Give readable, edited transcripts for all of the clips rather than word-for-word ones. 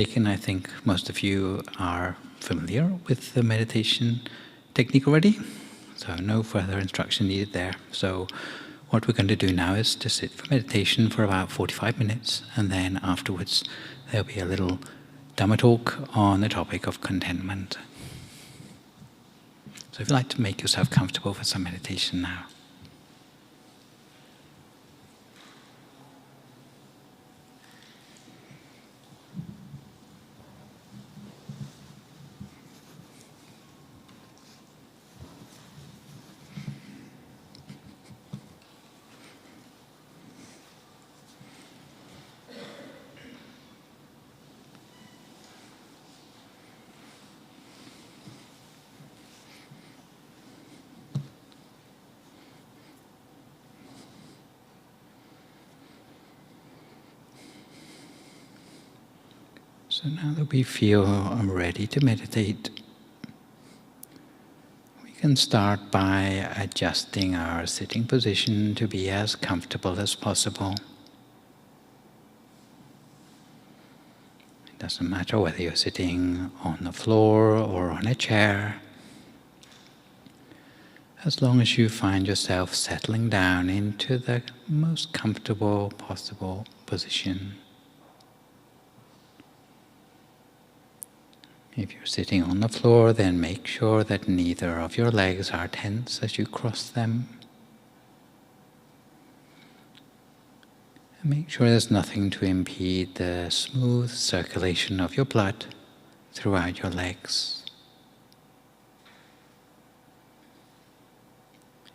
I think most of you are familiar with the meditation technique already, so no further instruction needed there. So what we're going to do now is to sit for meditation for about 45 minutes, and then afterwards there'll be a little Dhamma talk on the topic of contentment. So if you'd like to make yourself comfortable for some meditation now. So now that we feel ready to meditate, we can start by adjusting our sitting position to be as comfortable as possible. It doesn't matter whether you're sitting on the floor or on a chair, as long as you find yourself settling down into the most comfortable possible position. If you're sitting on the floor, then make sure that neither of your legs are tense as you cross them. And make sure there's nothing to impede the smooth circulation of your blood throughout your legs.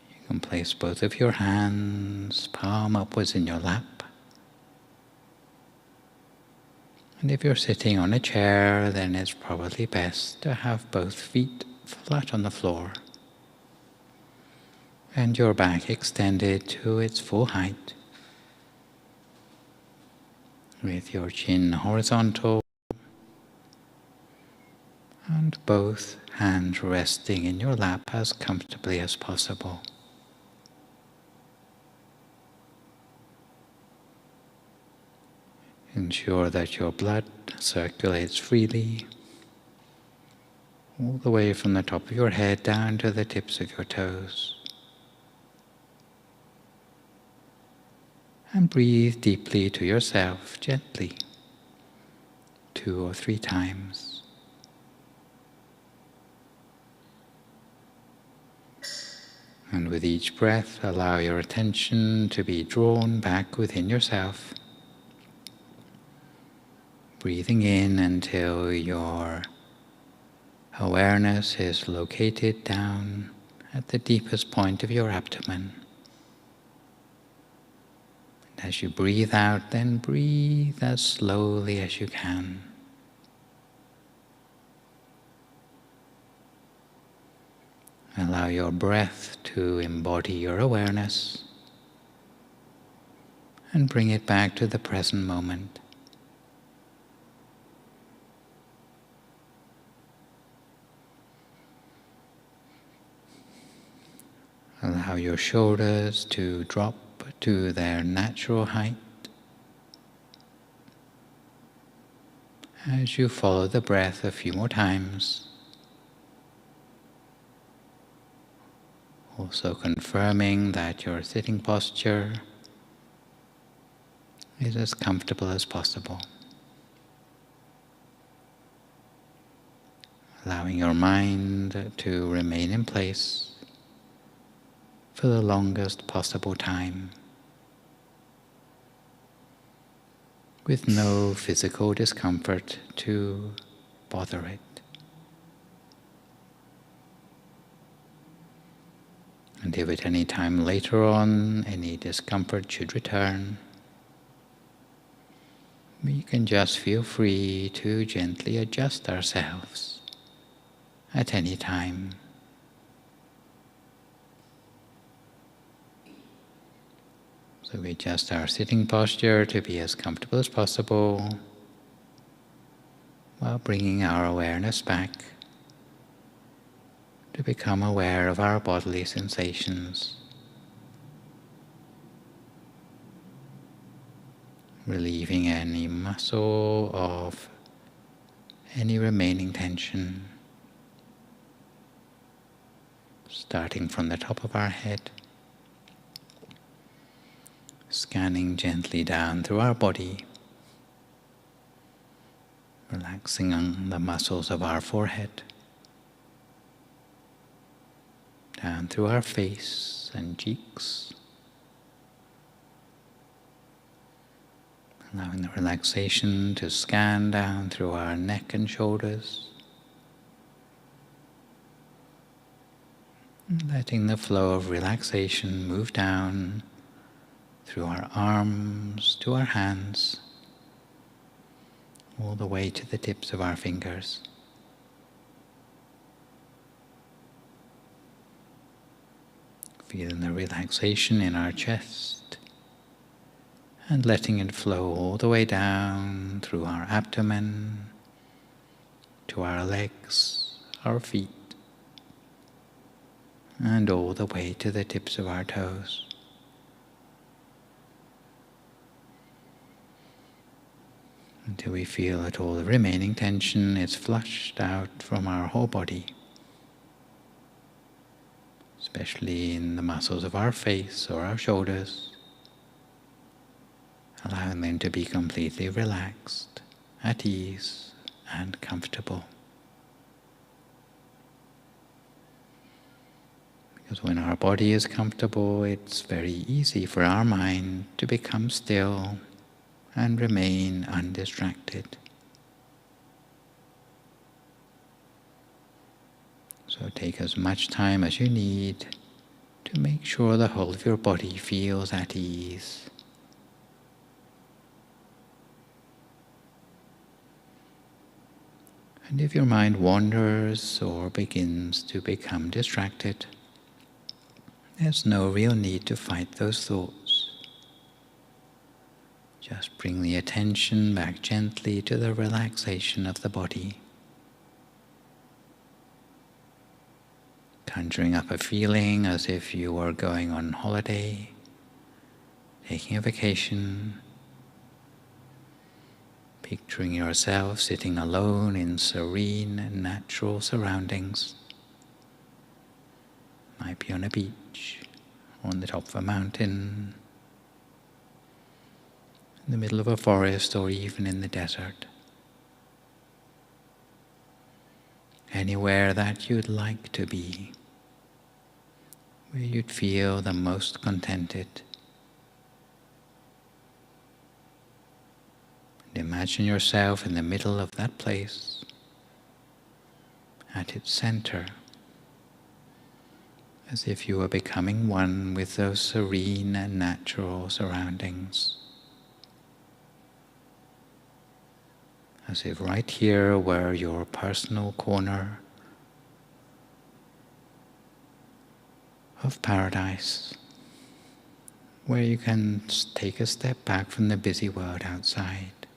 You can place both of your hands palm upwards in your lap. And if you're sitting on a chair, then it's probably best to have both feet flat on the floor and your back extended to its full height, with your chin horizontal and both hands resting in your lap as comfortably as possible. Ensure that your blood circulates freely, all the way from the top of your head down to the tips of your toes. And breathe deeply to yourself, gently, 2 or 3 times. And with each breath, allow your attention to be drawn back within yourself, breathing in until your awareness is located down at the deepest point of your abdomen. And as you breathe out, then breathe as slowly as you can. Allow your breath to embody your awareness and bring it back to the present moment. Allow your shoulders to drop to their natural height as you follow the breath a few more times. Also confirming that your sitting posture is as comfortable as possible. Allowing your mind to remain in place for the longest possible time, with no physical discomfort to bother it. And if at any time later on any discomfort should return, we can just feel free to gently adjust ourselves at any time. So we adjust our sitting posture to be as comfortable as possible, while bringing our awareness back to become aware of our bodily sensations, relieving any muscle of any remaining tension, starting from the top of our head, scanning gently down through our body, relaxing on the muscles of our forehead, down through our face and cheeks, allowing the relaxation to scan down through our neck and shoulders, letting the flow of relaxation move down through our arms to our hands, all the way to the tips of our fingers. Feeling the relaxation in our chest and letting it flow all the way down through our abdomen, to our legs, our feet, and all the way to the tips of our toes. Until we feel that all the remaining tension is flushed out from our whole body, especially in the muscles of our face or our shoulders, allowing them to be completely relaxed, at ease, and comfortable. Because when our body is comfortable, it's very easy for our mind to become still and remain undistracted. So take as much time as you need to make sure the whole of your body feels at ease. And if your mind wanders or begins to become distracted, there's no real need to fight those thoughts. Just bring the attention back gently to the relaxation of the body, conjuring up a feeling as if you were going on holiday, taking a vacation, picturing yourself sitting alone in serene and natural surroundings. Might be on a beach, on the top of a mountain, in the middle of a forest, or even in the desert. Anywhere that you'd like to be, where you'd feel the most contented. And imagine yourself in the middle of that place, at its center, as if you were becoming one with those serene and natural surroundings. As if right here were your personal corner of paradise, where you can take a step back from the busy world outside,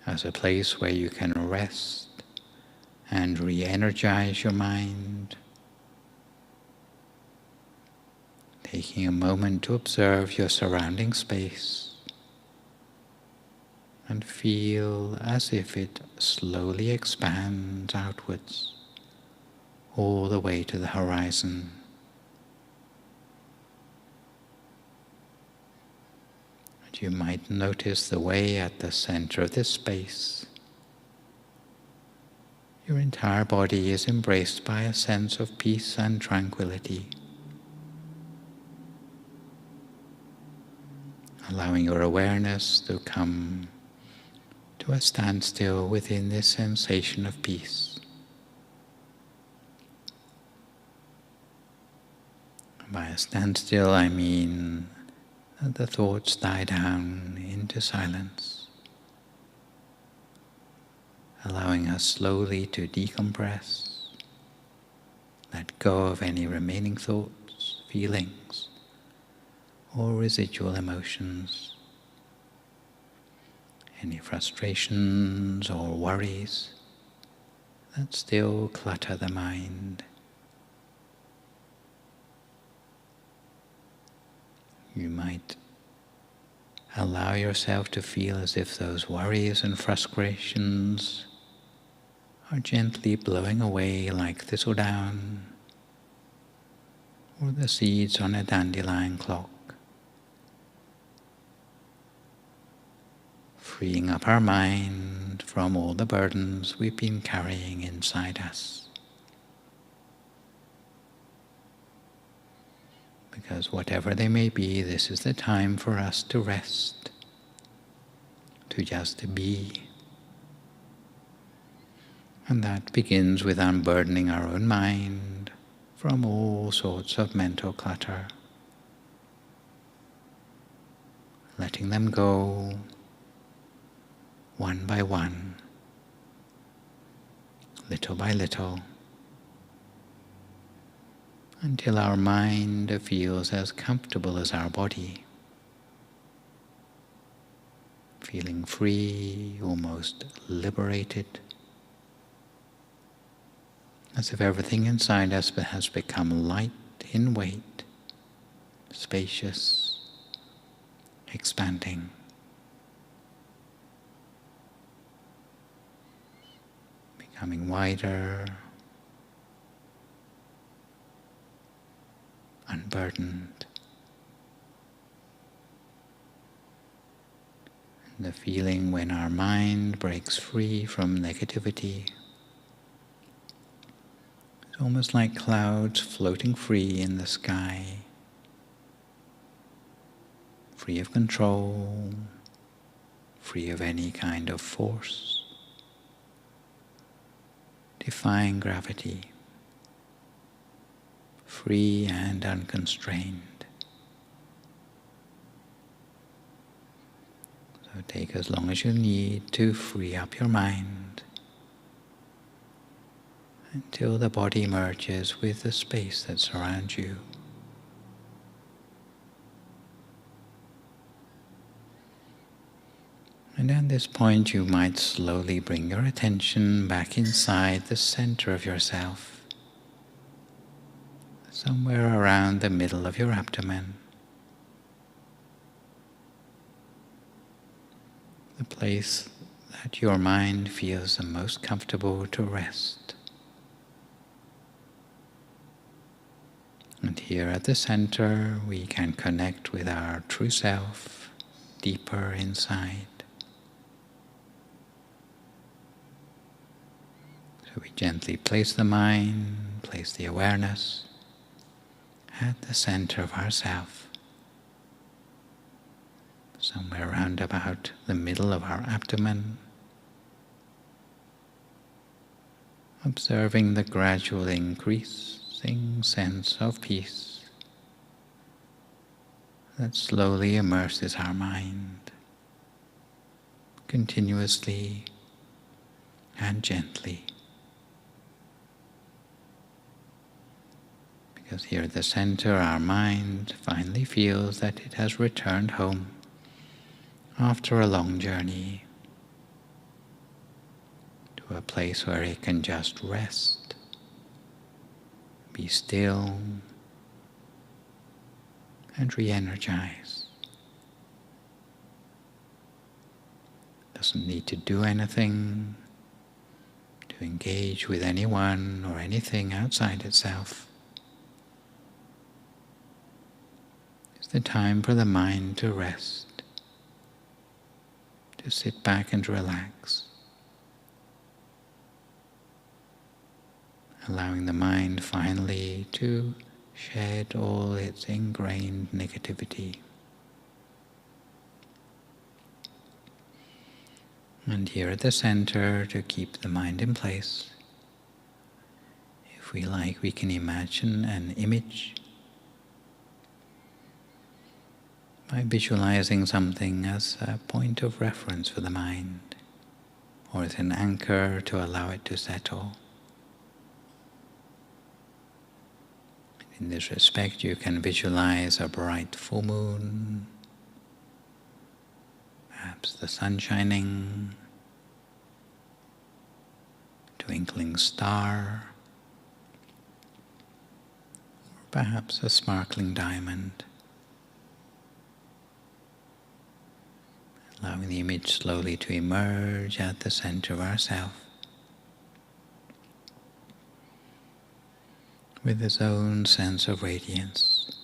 as a place where you can rest and re-energize your mind, taking a moment to observe your surrounding space and feel as if it slowly expands outwards all the way to the horizon. And you might notice the way at the center of this space, your entire body is embraced by a sense of peace and tranquility, allowing your awareness to come to a standstill within this sensation of peace. By a standstill, I mean that the thoughts die down into silence, allowing us slowly to decompress, let go of any remaining thoughts, feelings, or residual emotions, any frustrations or worries that still clutter the mind. You might allow yourself to feel as if those worries and frustrations are gently blowing away like thistledown or the seeds on a dandelion clock, freeing up our mind from all the burdens we've been carrying inside us. Because whatever they may be, this is the time for us to rest, to just be. And that begins with unburdening our own mind from all sorts of mental clutter, letting them go one by one, little by little, until our mind feels as comfortable as our body, feeling free, almost liberated, as if everything inside us has become light in weight, spacious, expanding, becoming wider, unburdened. And the feeling when our mind breaks free from negativity, it's almost like clouds floating free in the sky, free of control, free of any kind of force, defying gravity, free and unconstrained. So take as long as you need to free up your mind until the body merges with the space that surrounds you. And at this point you might slowly bring your attention back inside the center of yourself, somewhere around the middle of your abdomen, the place that your mind feels the most comfortable to rest. And here at the center we can connect with our true self deeper inside. So we gently place the mind, place the awareness at the center of ourself, somewhere around about the middle of our abdomen, observing the gradual increasing sense of peace that slowly immerses our mind, continuously and gently. Because here at the center, our mind finally feels that it has returned home after a long journey to a place where it can just rest, be still, and re-energize. Doesn't need to do anything, to engage with anyone or anything outside itself. It's the time for the mind to rest, to sit back and relax, allowing the mind finally to shed all its ingrained negativity. And here at the center, to keep the mind in place, if we like, we can imagine an image by visualizing something as a point of reference for the mind, or as an anchor to allow it to settle. In this respect, you can visualize a bright full moon, perhaps the sun shining, twinkling star, or perhaps a sparkling diamond. allowing the image slowly to emerge at the center of ourself, with its own sense of radiance,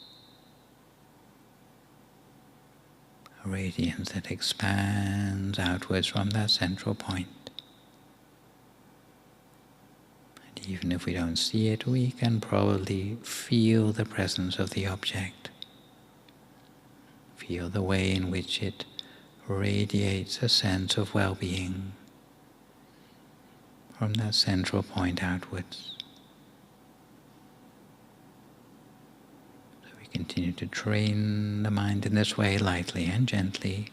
a radiance that expands outwards from that central point. And even if we don't see it, we can probably feel the presence of the object, feel the way in which it radiates a sense of well-being from that central point outwards. So we continue to train the mind in this way, lightly and gently,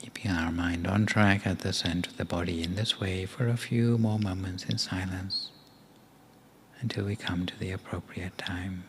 keeping our mind on track at the center of the body in this way for a few more moments in silence until we come to the appropriate time.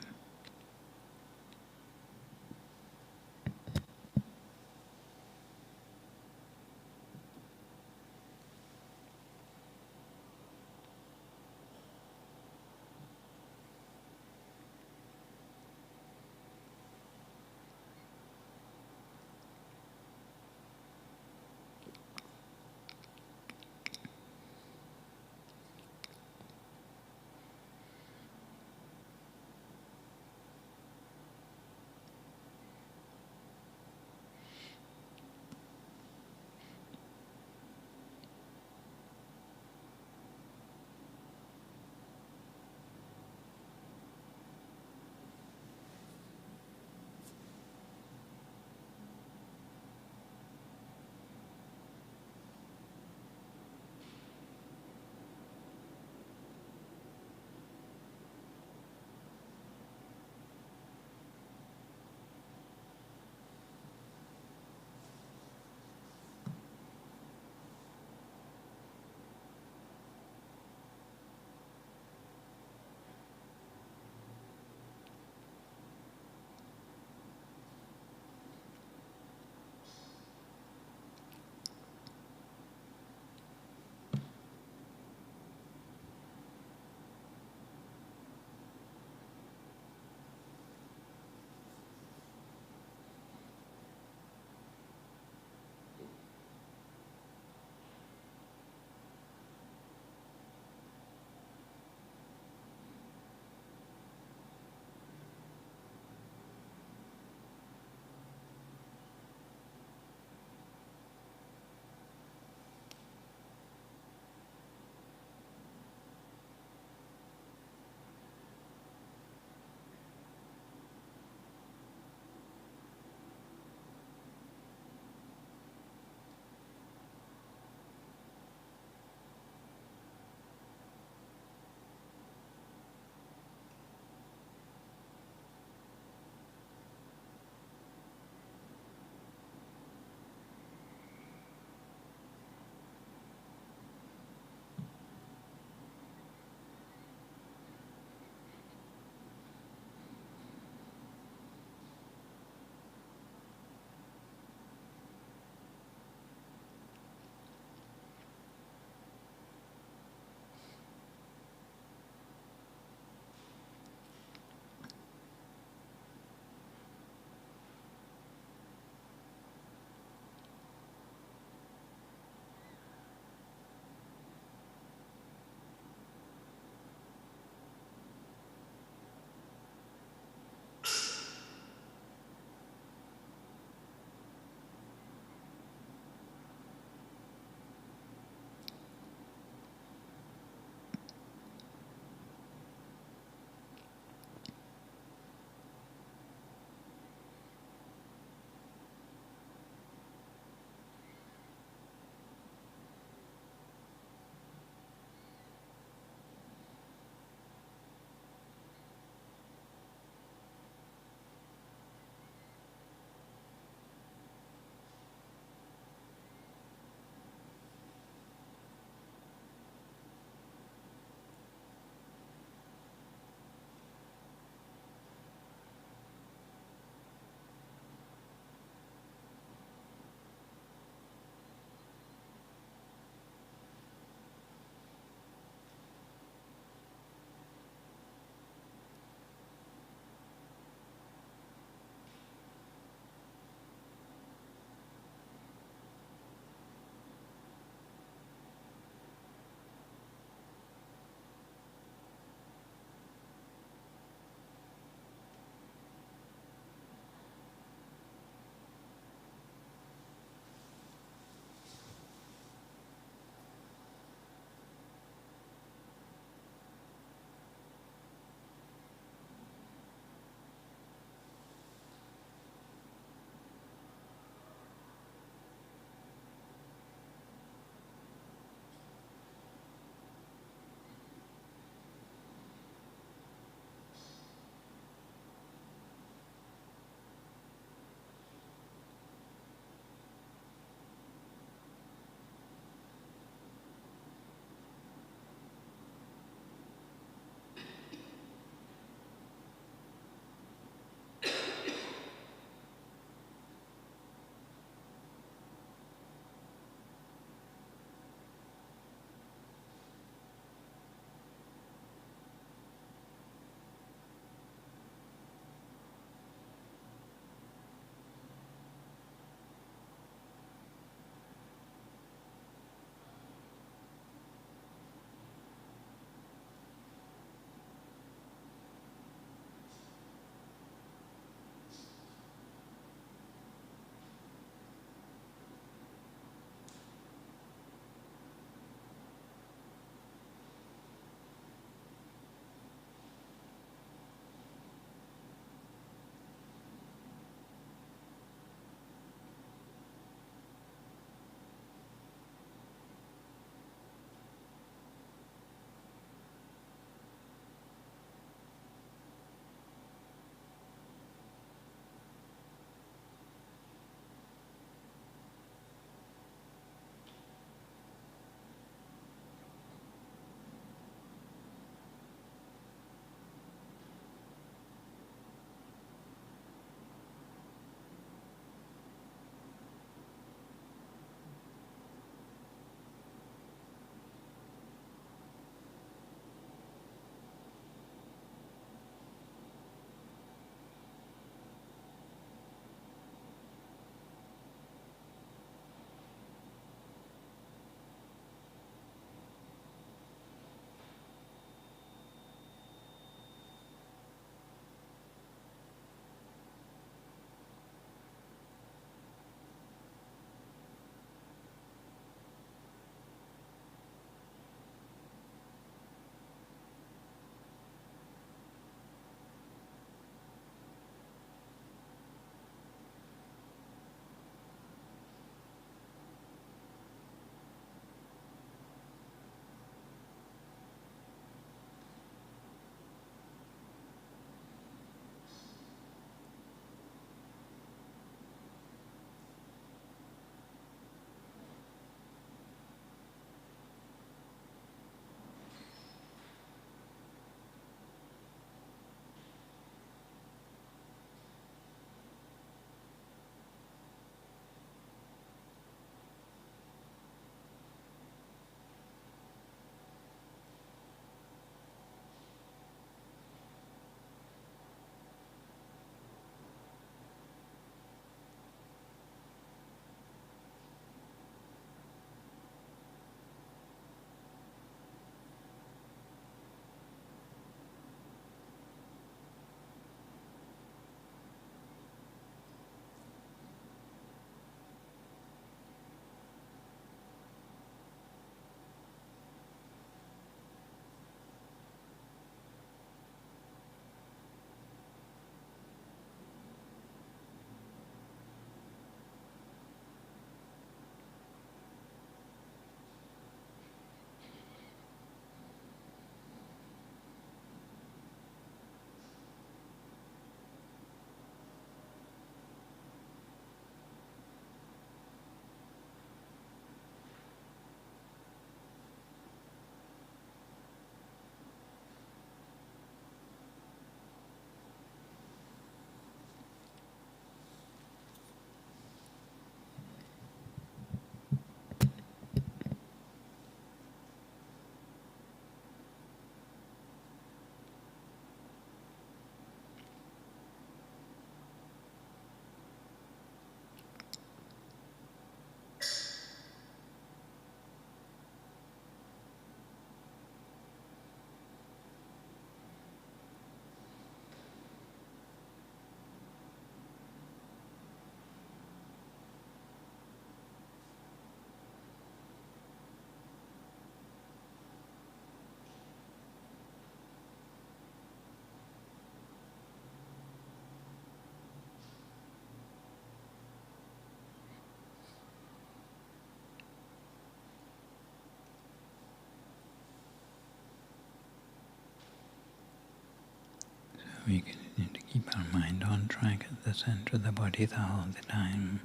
We continue to keep our mind on track at the center of the body the whole the time.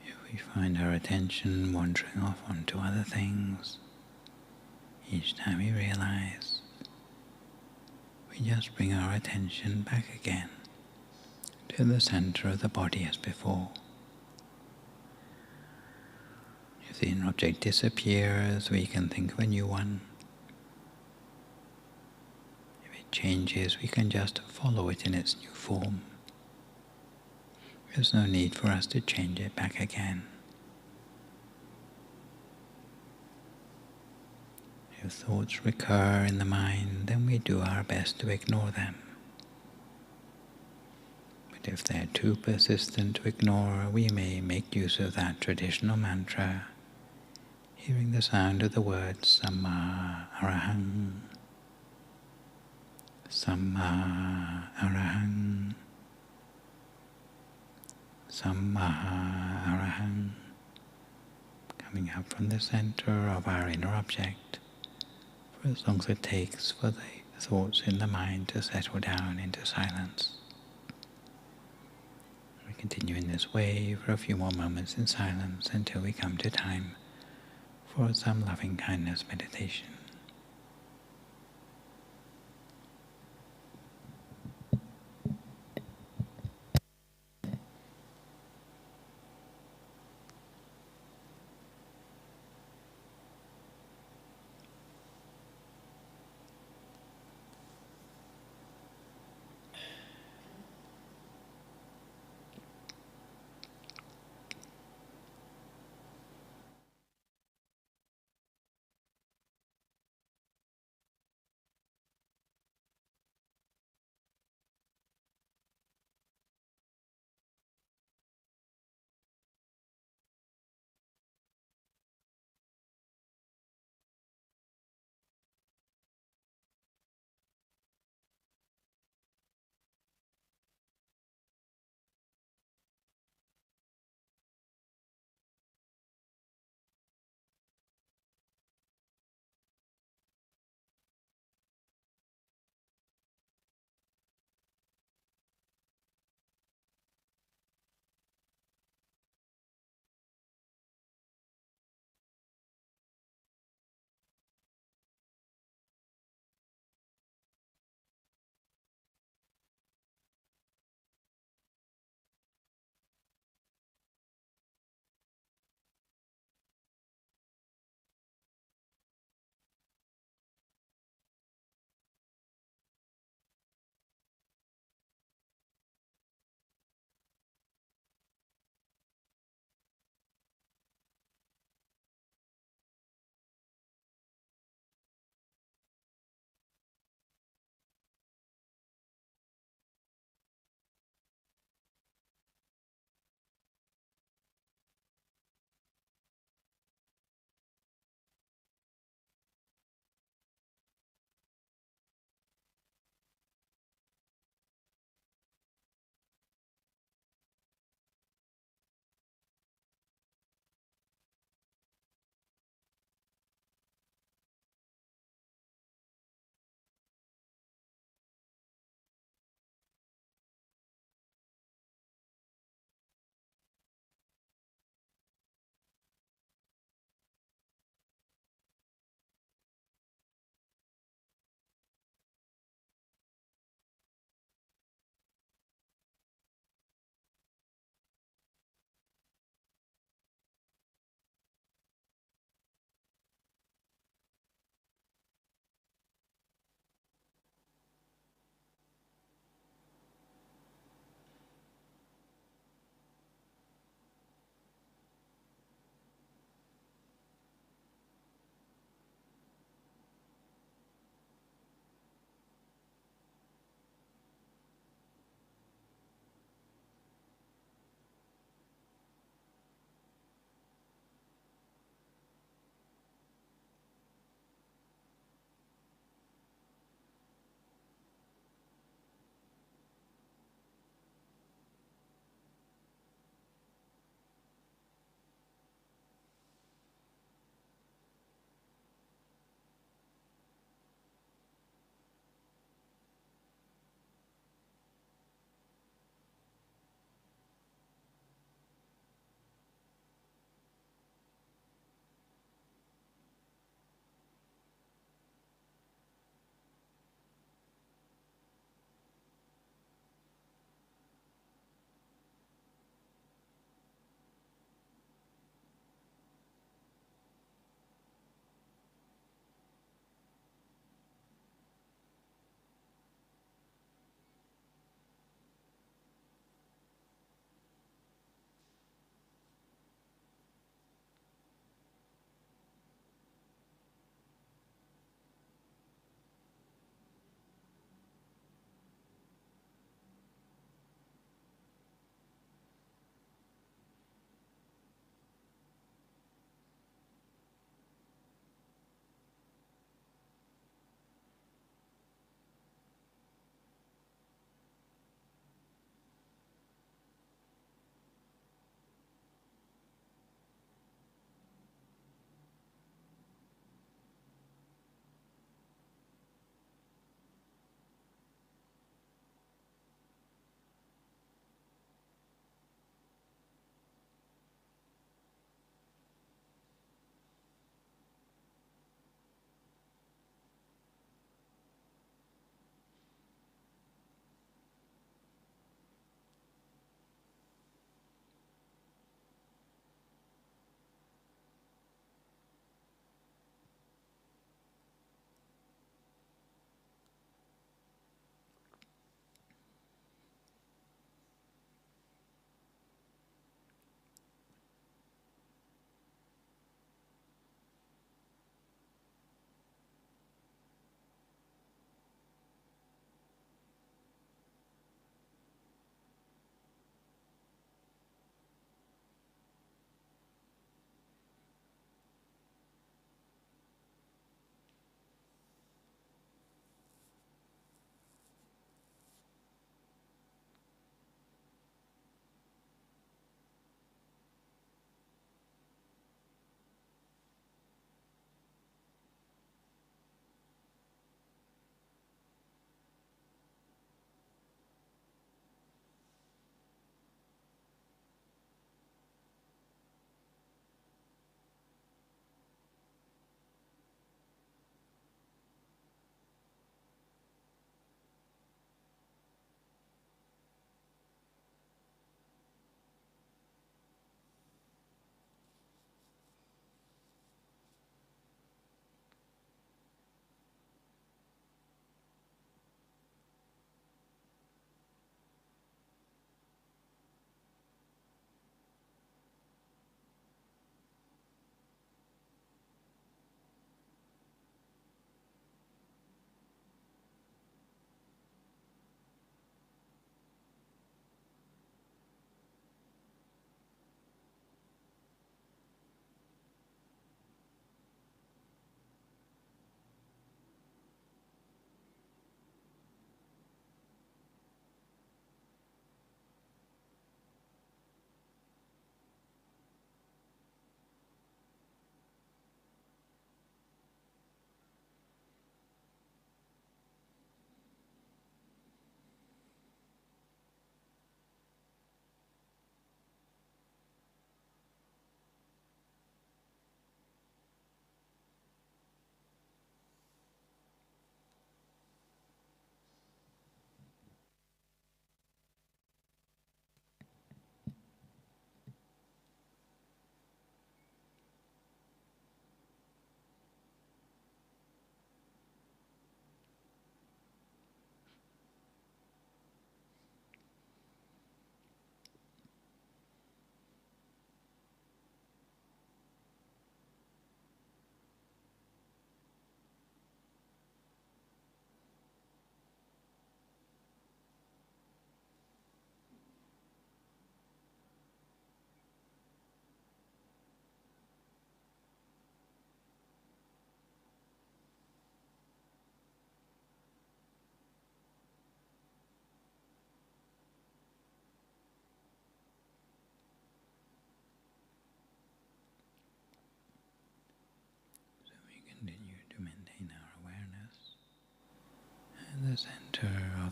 If we find our attention wandering off onto other things, each time we realize, we just bring our attention back again to the center of the body as before. If the inner object disappears, we can think of a new one. If it changes, we can just follow it in its new form. There's no need for us to change it back again. If thoughts recur in the mind, then we do our best to ignore them. But if they're too persistent to ignore, we may make use of that traditional mantra, hearing the sound of the words Samma Arahang, Samma Arahang, Samma Arahang, coming up from the center of our inner object, for as long as it takes for the thoughts in the mind to settle down into silence. We continue in this way for a few more moments in silence until we come to time for some loving kindness meditation.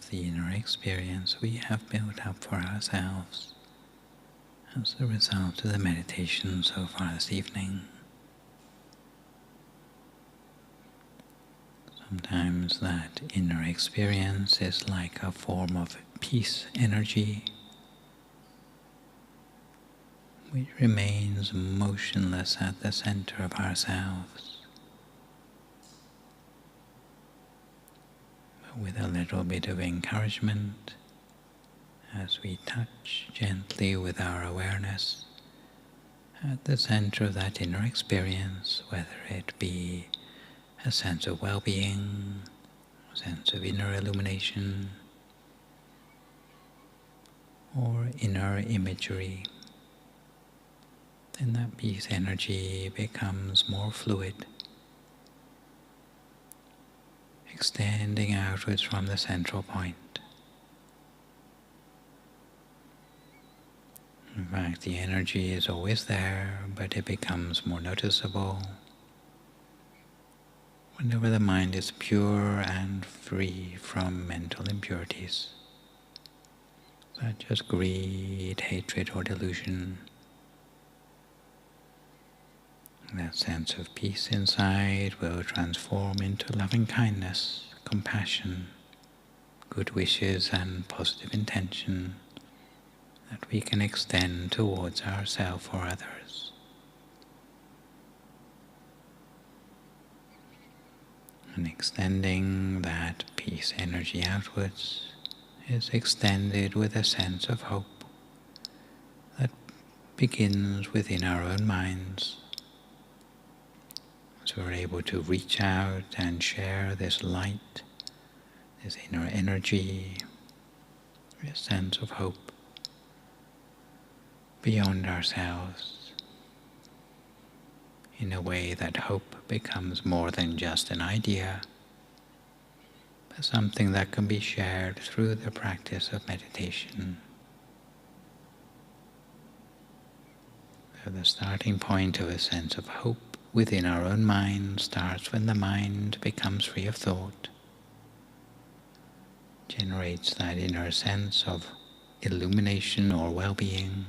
of the inner experience we have built up for ourselves as a result of the meditation so far this evening. Sometimes that inner experience is like a form of peace energy which remains motionless at the center of ourselves. But with a little bit of encouragement, as we touch gently with our awareness at the center of that inner experience, whether it be a sense of well-being, a sense of inner illumination, or inner imagery, then that peace energy becomes more fluid, extending outwards from the central point. In fact, the energy is always there, but it becomes more noticeable whenever the mind is pure and free from mental impurities, such as greed, hatred, or delusion. That sense of peace inside will transform into loving kindness, compassion, good wishes, and positive intention that we can extend towards ourselves or others. And extending that peace energy outwards is extended with a sense of hope that begins within our own minds. So we're able to reach out and share this light, this inner energy, this sense of hope beyond ourselves, in a way that hope becomes more than just an idea, but something that can be shared through the practice of meditation. So the starting point of a sense of hope within our own mind starts when the mind becomes free of thought, generates that inner sense of illumination or well-being,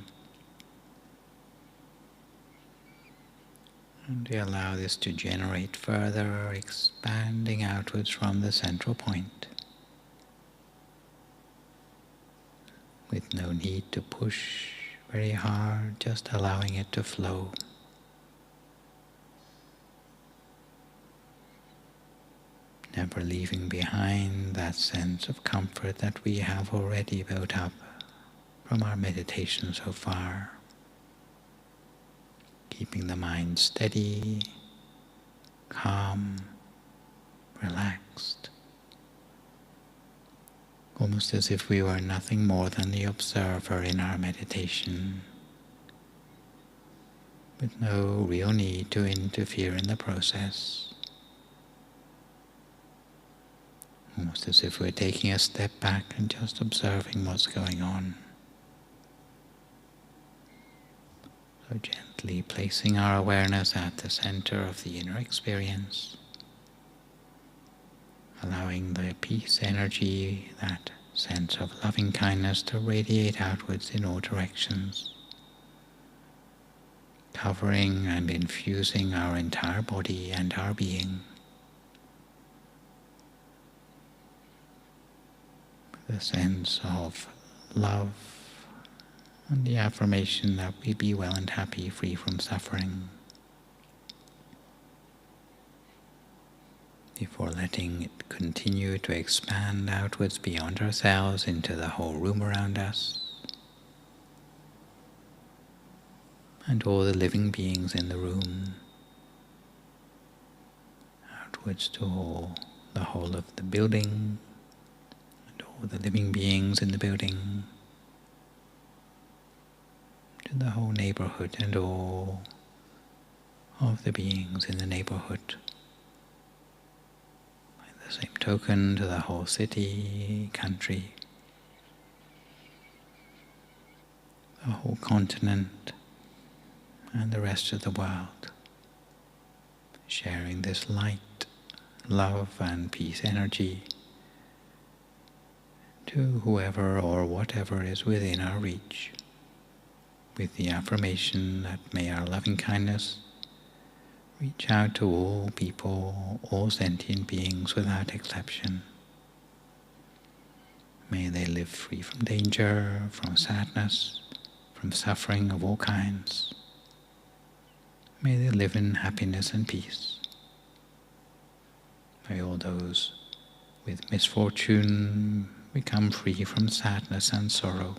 and we allow this to generate further, expanding outwards from the central point, with no need to push very hard, just allowing it to flow. Never leaving behind that sense of comfort that we have already built up from our meditation so far. Keeping the mind steady, calm, relaxed, almost as if we were nothing more than the observer in our meditation, with no real need to interfere in the process. Almost as if we're taking a step back and just observing what's going on. So gently placing our awareness at the center of the inner experience, allowing the peace energy, that sense of loving kindness, to radiate outwards in all directions, covering and infusing our entire body and our being. The sense of love and the affirmation that we be well and happy, free from suffering, before letting it continue to expand outwards beyond ourselves into the whole room around us and all the living beings in the room, outwards to the whole of the building, all the living beings in the building, to the whole neighborhood and all of the beings in the neighborhood. By the same token, to the whole city, country, the whole continent, and the rest of the world, sharing this light, love, and peace energy to whoever or whatever is within our reach, with the affirmation that may our loving kindness reach out to all people, all sentient beings without exception. May they live free from danger, from sadness, from suffering of all kinds. May they live in happiness and peace. May all those with misfortune become free from sadness and sorrow.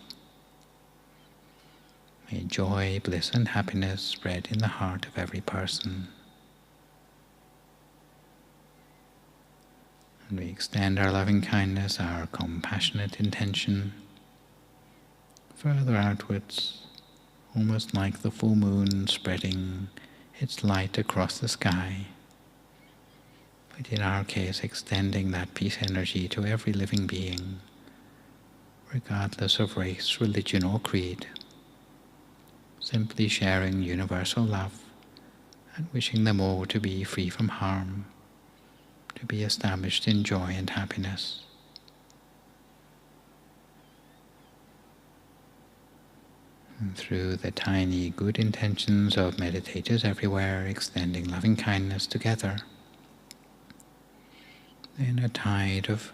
May joy, bliss and happiness spread in the heart of every person. And we extend our loving kindness, our compassionate intention, further outwards, almost like the full moon spreading its light across the sky, but in our case extending that peace energy to every living being, regardless of race, religion or creed, simply sharing universal love and wishing them all to be free from harm, to be established in joy and happiness. And through the tiny good intentions of meditators everywhere, extending loving kindness together, then a tide of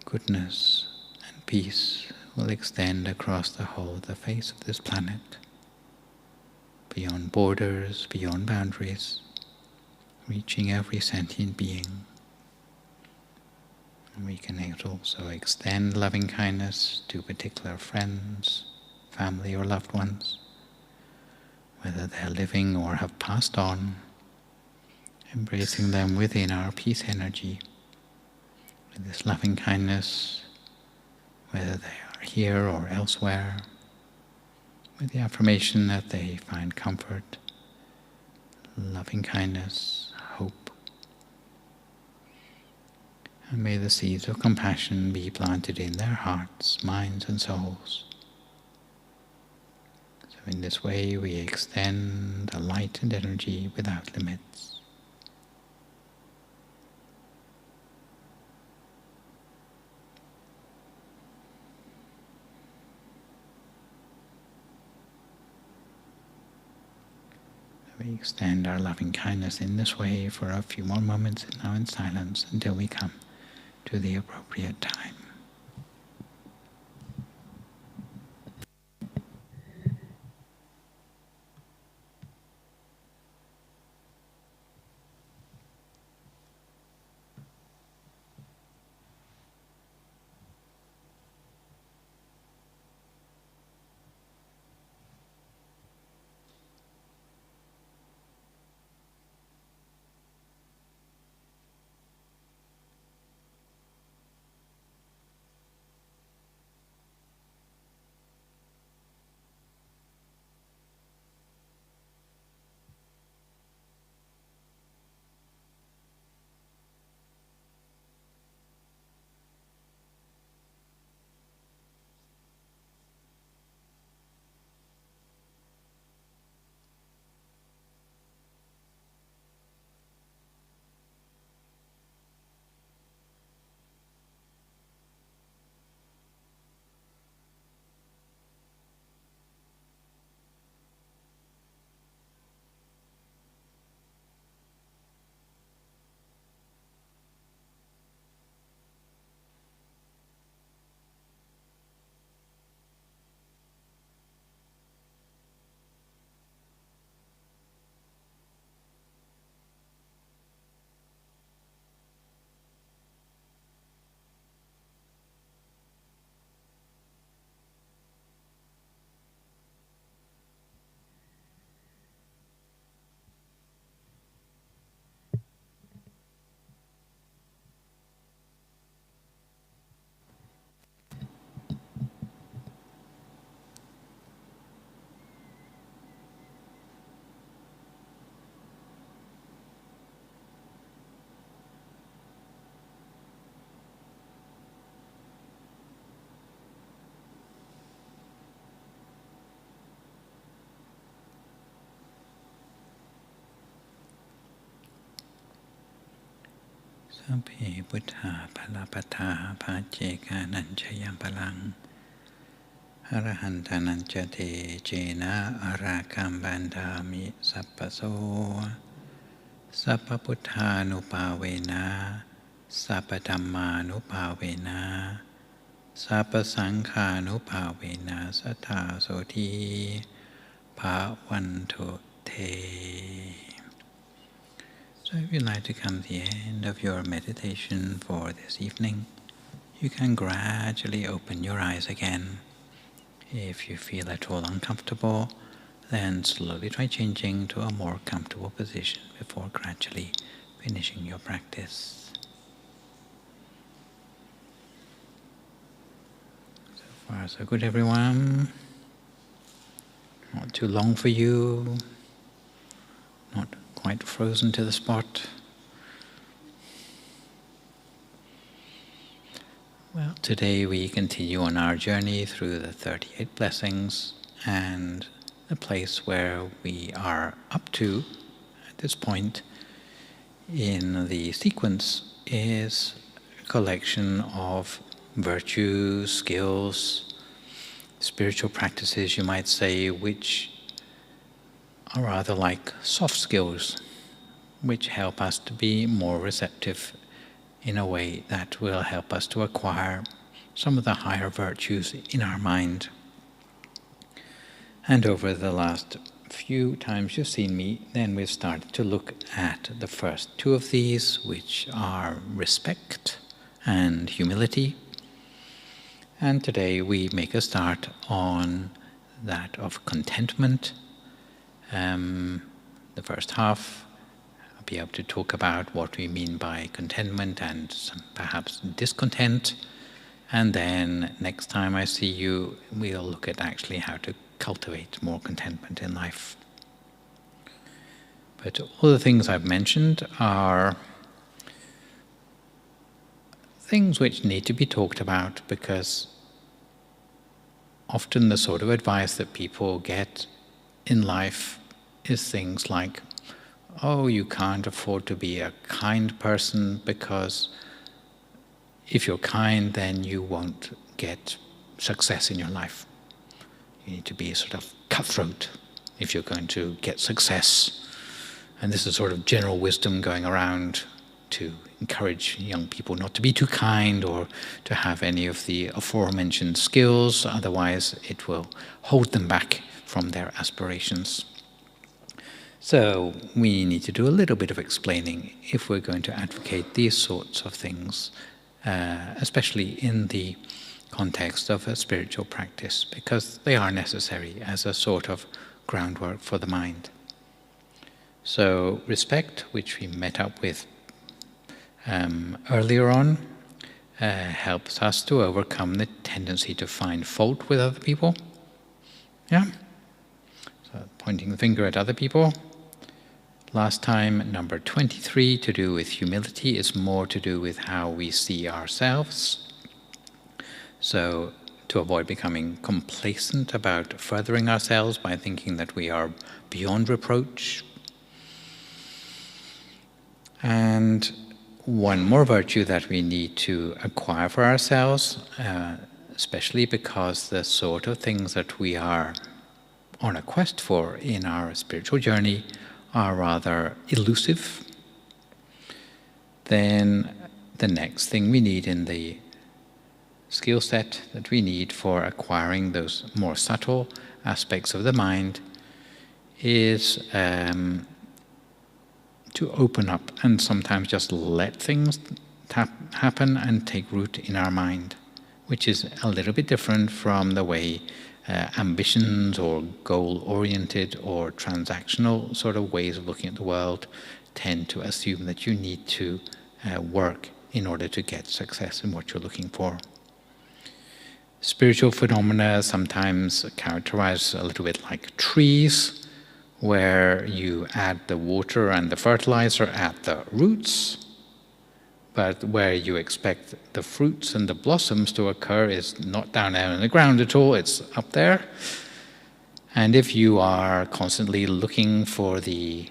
goodness and peace will extend across the whole, the face of this planet, beyond borders, beyond boundaries, reaching every sentient being. And we can also extend loving kindness to particular friends, family or loved ones, whether they're living or have passed on, embracing them within our peace energy, with this loving kindness, whether they are here or elsewhere, with the affirmation that they find comfort, loving kindness, hope. And may the seeds of compassion be planted in their hearts, minds and souls. So in this way we extend the light and energy without limits. We extend our loving kindness in this way for a few more moments now in silence until we come to the appropriate time. Sape Buddha Palapata Pacheka Nanchayam Palang Arahantananchate Jena Arakam Bandami Sappaso Sappaputhanupavena Sappadhammanupavena Sappasanghanupavena Sathasoti Bhavantu Te. So if you'd like to come to the end of your meditation for this evening, you can gradually open your eyes again. If you feel at all uncomfortable, then slowly try changing to a more comfortable position before gradually finishing your practice. So far so good, everyone. Not too long for you. Not quite frozen to the spot. Well, today we continue on our journey through the 38 blessings, and the place where we are up to at this point in the sequence is a collection of virtues, skills, spiritual practices, you might say, which are rather like soft skills, which help us to be more receptive in a way that will help us to acquire some of the higher virtues in our mind. And over the last few times you've seen me, then we've started to look at the first two of these, which are respect and humility. And today we make a start on that of contentment. The first half, I'll be able to talk about what we mean by contentment and some perhaps discontent. And then next time I see you, we'll look at actually how to cultivate more contentment in life. But all the things I've mentioned are things which need to be talked about, because often the sort of advice that people get in life is things like, oh, you can't afford to be a kind person because if you're kind, then you won't get success in your life. You need to be sort of cutthroat if you're going to get success. And this is sort of general wisdom going around to encourage young people not to be too kind or to have any of the aforementioned skills, otherwise it will hold them back from their aspirations. So we need to do a little bit of explaining if we're going to advocate these sorts of things, especially in the context of a spiritual practice, because they are necessary as a sort of groundwork for the mind. So respect, which we met up with earlier on, helps us to overcome the tendency to find fault with other people. Yeah? So pointing the finger at other people. Last time, number 23, to do with humility, is more to do with how we see ourselves. So to avoid becoming complacent about furthering ourselves by thinking that we are beyond reproach. And one more virtue that we need to acquire for ourselves, especially because the sort of things that we are on a quest for in our spiritual journey are rather elusive, then the next thing we need in the skill set that we need for acquiring those more subtle aspects of the mind is to open up and sometimes just let things happen and take root in our mind, which is a little bit different from the way ambitions or goal-oriented or transactional sort of ways of looking at the world tend to assume that you need to work in order to get success in what you're looking for. Spiritual phenomena sometimes characterized a little bit like trees, where you add the water and the fertilizer at the roots, but where you expect the fruits and the blossoms to occur is not down there in the ground at all, it's up there. And if you are constantly looking for the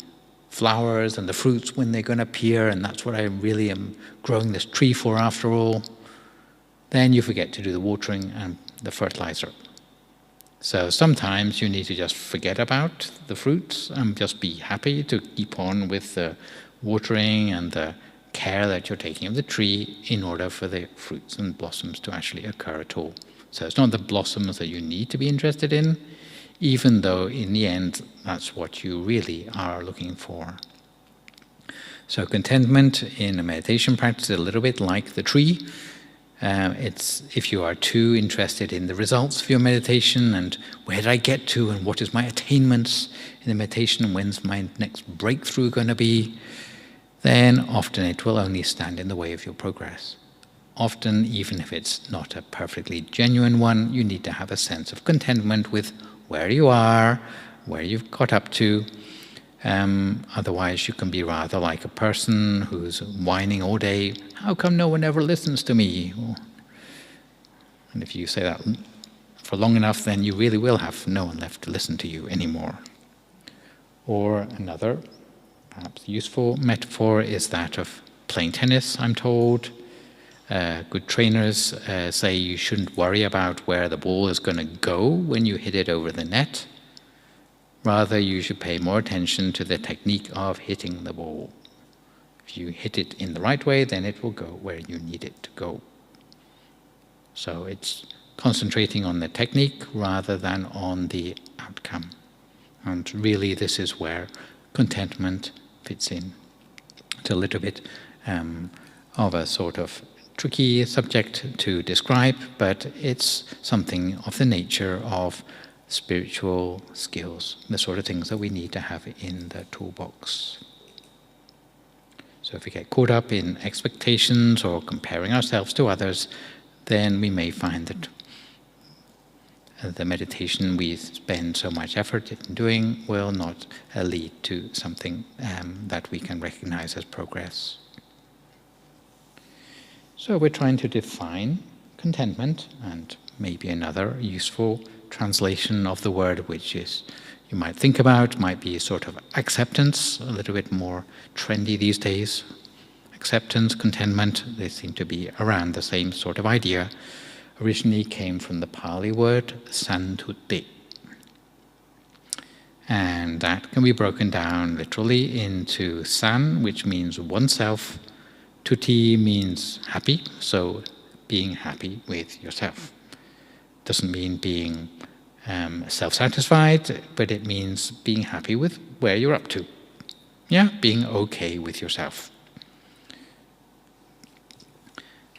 flowers and the fruits when they're going to appear, and that's what I really am growing this tree for after all, then you forget to do the watering and the fertilizer. So sometimes you need to just forget about the fruits and just be happy to keep on with the watering and the care that you're taking of the tree in order for the fruits and blossoms to actually occur at all. So it's not the blossoms that you need to be interested in, even though in the end that's what you really are looking for. So contentment in a meditation practice is a little bit like the tree. It's if you are too interested in the results of your meditation and where did I get to and what is my attainments in the meditation and when's my next breakthrough going to be, then often it will only stand in the way of your progress. Often, even if it's not a perfectly genuine one, you need to have a sense of contentment with where you are, where you've got up to. Otherwise you can be rather like a person who's whining all day, how come no one ever listens to me? And if you say that for long enough, then you really will have no one left to listen to you anymore. Or another, perhaps useful metaphor is that of playing tennis, I'm told. Good trainers say you shouldn't worry about where the ball is going to go when you hit it over the net. Rather, you should pay more attention to the technique of hitting the ball. If you hit it in the right way, then it will go where you need it to go. So it's concentrating on the technique rather than on the outcome. And really this is where contentment fits in. It's a little bit of a sort of tricky subject to describe, but it's something of the nature of spiritual skills, the sort of things that we need to have in the toolbox. So if we get caught up in expectations or comparing ourselves to others, then we may find that the meditation we spend so much effort in doing will not lead to something that we can recognize as progress. So we're trying to define contentment, and maybe another useful translation of the word which is you might think about might be sort of acceptance, a little bit more trendy these days. Acceptance, contentment, they seem to be around the same sort of idea. Originally came from the Pali word santuti. And that can be broken down literally into san, which means oneself. Tuti means happy, so being happy with yourself. Doesn't mean being self-satisfied, but it means being happy with where you're up to. Yeah, being okay with yourself.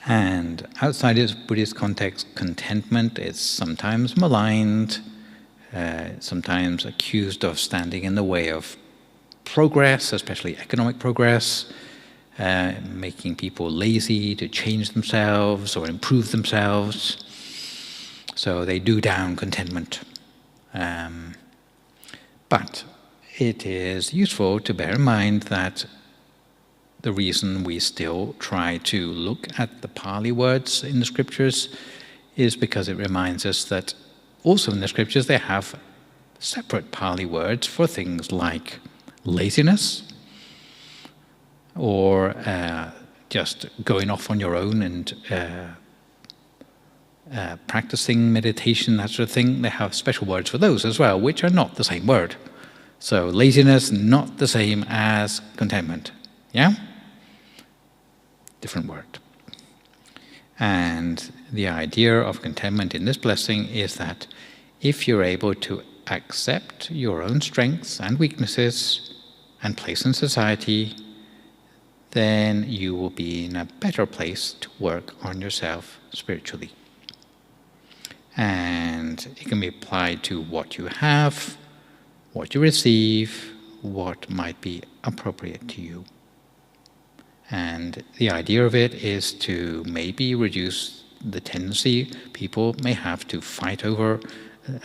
And outside its Buddhist context, contentment is sometimes maligned, sometimes accused of standing in the way of progress, especially economic progress, making people lazy to change themselves or improve themselves. So they do down contentment. But it is useful to bear in mind that the reason we still try to look at the Pali words in the scriptures is because it reminds us that also in the scriptures they have separate Pali words for things like laziness or just going off on your own and practicing meditation, that sort of thing. They have special words for those as well, which are not the same word. So laziness, not the same as contentment. Yeah? Different word. And the idea of contentment in this blessing is that if you're able to accept your own strengths and weaknesses and place in society, then you will be in a better place to work on yourself spiritually. And it can be applied to what you have, what you receive, what might be appropriate to you. And the idea of it is to maybe reduce the tendency people may have to fight over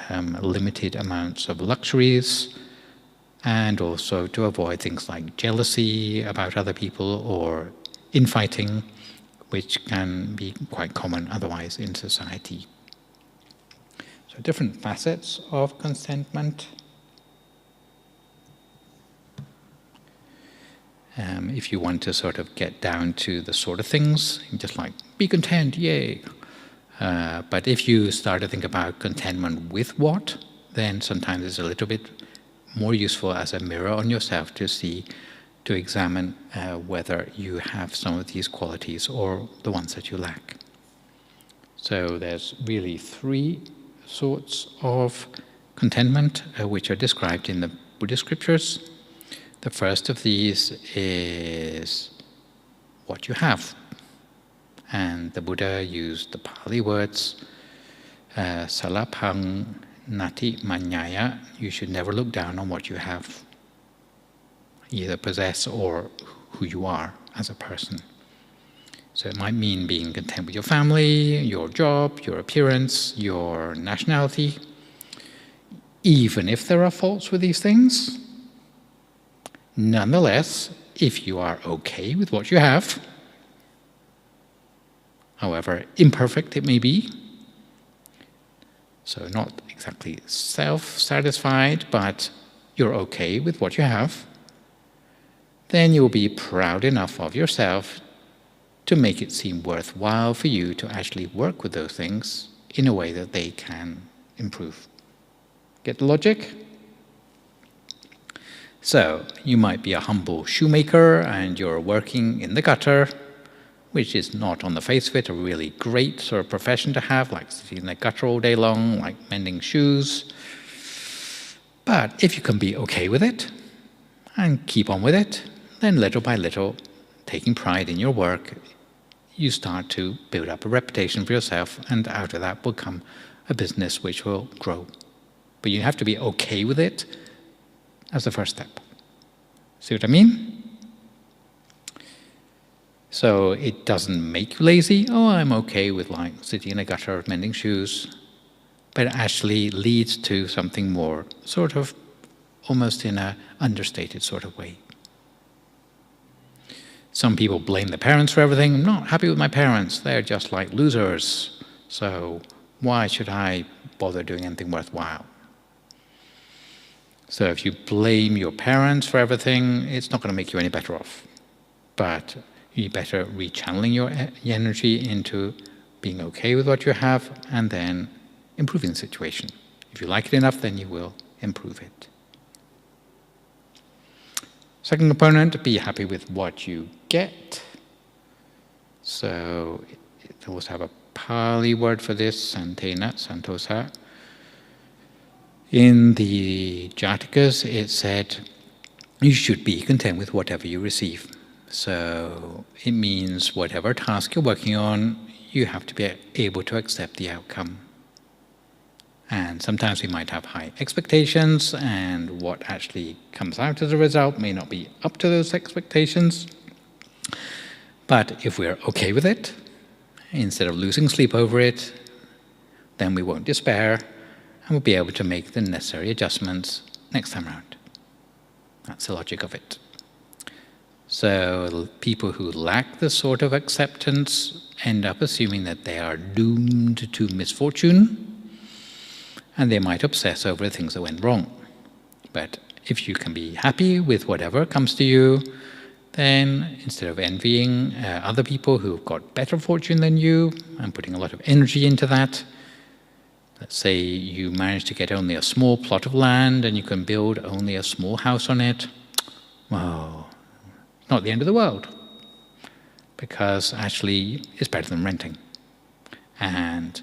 limited amounts of luxuries, and also to avoid things like jealousy about other people or infighting, which can be quite common otherwise in society. So different facets of contentment. If you want to sort of get down to the sort of things, just like, be content, yay. But if you start to think about contentment with what, then sometimes it's a little bit more useful as a mirror on yourself to see, to examine whether you have some of these qualities or the ones that you lack. So there's really 3 sorts of contentment which are described in the Buddhist scriptures. The first of these is what you have. And the Buddha used the Pali words, salapang nati manyaya, you should never look down on what you have, either possess or who you are as a person. So it might mean being content with your family, your job, your appearance, your nationality. Even if there are faults with these things, nonetheless, if you are okay with what you have, however imperfect it may be, so not exactly self-satisfied, but you're okay with what you have, then you'll be proud enough of yourself to make it seem worthwhile for you to actually work with those things in a way that they can improve. Get the logic? So, you might be a humble shoemaker and you're working in the gutter, which is not on the face of it a really great sort of profession to have, like sitting in the gutter all day long, like mending shoes. But if you can be okay with it and keep on with it, then little by little, taking pride in your work, you start to build up a reputation for yourself, and out of that will come a business which will grow. But you have to be okay with it as the first step. See what I mean? So it doesn't make you lazy. Oh, I'm okay with like sitting in a gutter mending shoes. But it actually leads to something more, sort of almost in an understated sort of way. Some people blame the parents for everything. I'm not happy with my parents. They're just like losers. So why should I bother doing anything worthwhile? So if you blame your parents for everything, it's not going to make you any better off. But you better rechanneling your energy into being okay with what you have and then improving the situation. If you like it enough, then you will improve it. Second component, be happy with what you get. So it also have a Pali word for this, santena, santosa. In the Jatakas, it said, you should be content with whatever you receive. So it means whatever task you're working on, you have to be able to accept the outcome. And sometimes we might have high expectations, and what actually comes out as a result may not be up to those expectations. But if we're okay with it, instead of losing sleep over it, then we won't despair, and we'll be able to make the necessary adjustments next time around. That's the logic of it. So people who lack this sort of acceptance end up assuming that they are doomed to misfortune, and they might obsess over the things that went wrong. But if you can be happy with whatever comes to you, then instead of envying other people who've got better fortune than you and putting a lot of energy into that, let's say you manage to get only a small plot of land and you can build only a small house on it, well, it's not the end of the world, because actually it's better than renting. And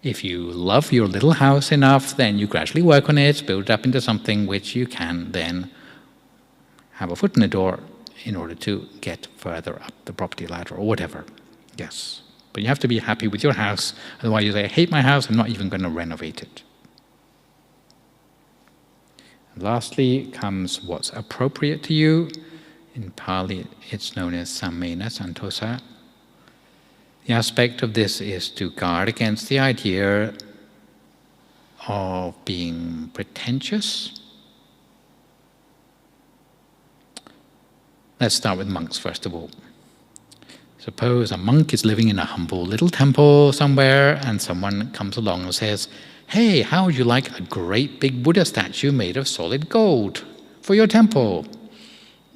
if you love your little house enough, then you gradually work on it, build it up into something which you can then have a foot in the door in order to get further up the property ladder or whatever. Yes. But you have to be happy with your house, otherwise you say, I hate my house, I'm not even going to renovate it. And lastly comes what's appropriate to you. In Pali, it's known as sammena santosa. The aspect of this is to guard against the idea of being pretentious. Let's start with monks first of all. Suppose a monk is living in a humble little temple somewhere and someone comes along and says, hey, how would you like a great big Buddha statue made of solid gold for your temple?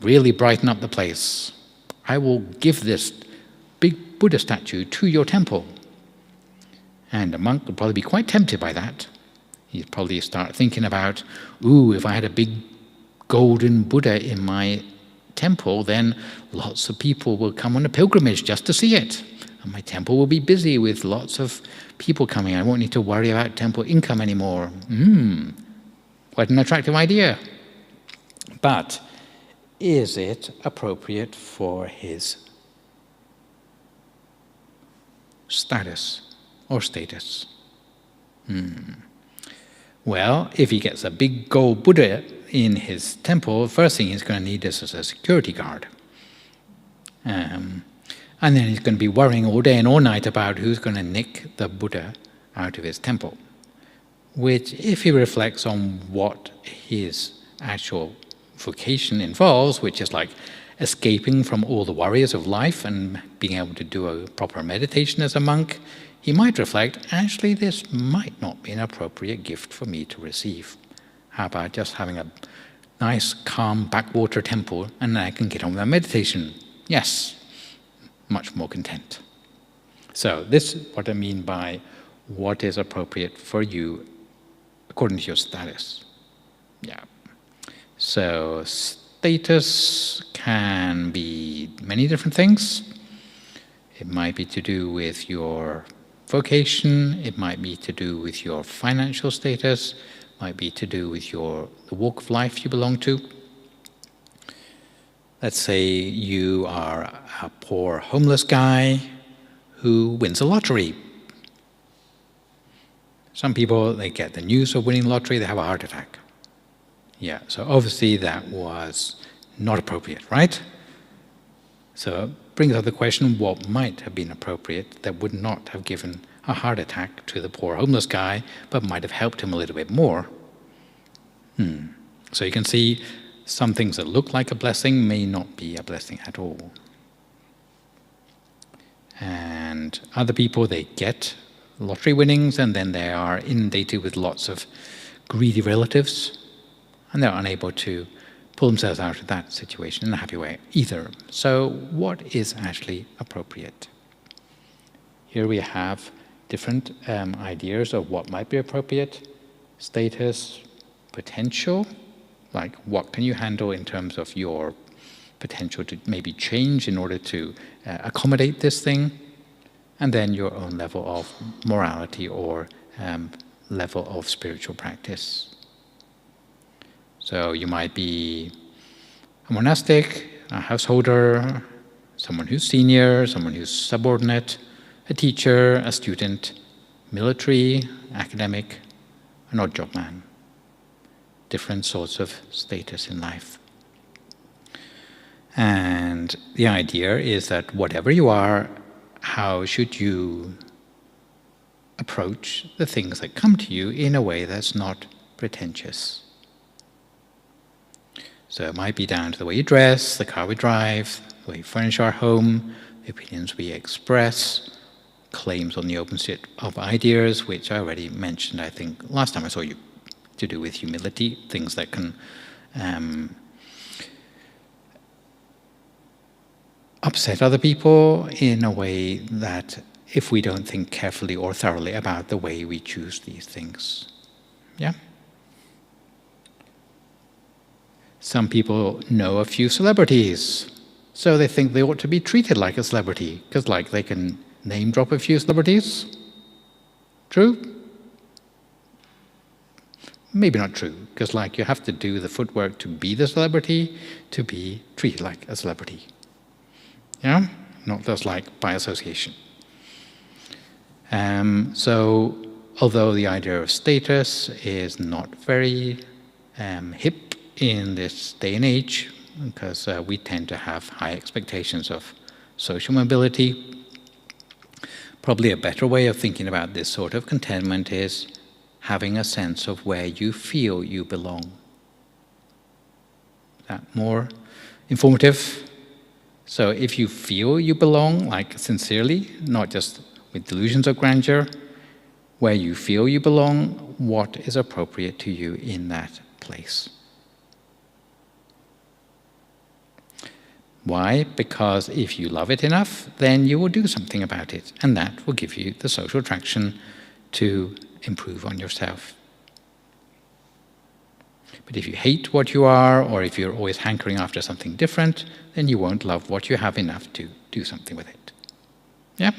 really brighten up the place. I will give this big Buddha statue to your temple. And the monk would probably be quite tempted by that. He'd probably start thinking about, ooh, if I had a big golden Buddha in my temple, then lots of people will come on a pilgrimage just to see it. And my temple will be busy with lots of people coming. I won't need to worry about temple income anymore. Quite an attractive idea. But is it appropriate for his status or status? Well, if he gets a big gold Buddha in his temple, the first thing he's going to need is a security guard. And then he's going to be worrying all day and all night about who's going to nick the Buddha out of his temple. Which, if he reflects on what his actual vocation involves, which is like escaping from all the worries of life and being able to do a proper meditation as a monk, he might reflect, actually this might not be an appropriate gift for me to receive. How about just having a nice, calm backwater temple and then I can get on with my meditation? Yes, much more content. So this is what I mean by what is appropriate for you according to your status. Yeah. So status can be many different things. It might be to do with your vocation, it might be to do with your financial status, it might be to do with the walk of life you belong to. Let's say you are a poor homeless guy who wins a lottery. Some people, they get the news of winning the lottery, they have a heart attack. Yeah, so obviously that was not appropriate, right? So it brings up the question, what might have been appropriate that would not have given a heart attack to the poor homeless guy, but might have helped him a little bit more? So you can see some things that look like a blessing may not be a blessing at all. And other people, they get lottery winnings and then they are inundated with lots of greedy relatives and they're unable to pull themselves out of that situation in a happy way either. So what is actually appropriate? Here we have different ideas of what might be appropriate. Status, potential, like what can you handle in terms of your potential to maybe change in order to accommodate this thing, and then your own level of morality or level of spiritual practice. So you might be a monastic, a householder, someone who's senior, someone who's subordinate, a teacher, a student, military, academic, an odd job man. Different sorts of status in life. And the idea is that whatever you are, how should you approach the things that come to you in a way that's not pretentious? So it might be down to the way you dress, the car we drive, the way we furnish our home, the opinions we express, claims on the open set of ideas, which I already mentioned, I think, last time I saw you, to do with humility, things that can upset other people in a way that if we don't think carefully or thoroughly about the way we choose these things. Yeah? Some people know a few celebrities, so they think they ought to be treated like a celebrity, because like they can name drop a few celebrities. True? Maybe not true, because like you have to do the footwork to be the celebrity, to be treated like a celebrity. Yeah? Not just like by association. So, although the idea of status is not very hip in this day and age, because we tend to have high expectations of social mobility, probably a better way of thinking about this sort of contentment is having a sense of where you feel you belong. Is that more informative? So if you feel you belong, like sincerely, not just with delusions of grandeur, where you feel you belong, what is appropriate to you in that place? Why? Because if you love it enough, then you will do something about it, and that will give you the social traction to improve on yourself. But if you hate what you are, or if you're always hankering after something different, then you won't love what you have enough to do something with it. Yeah?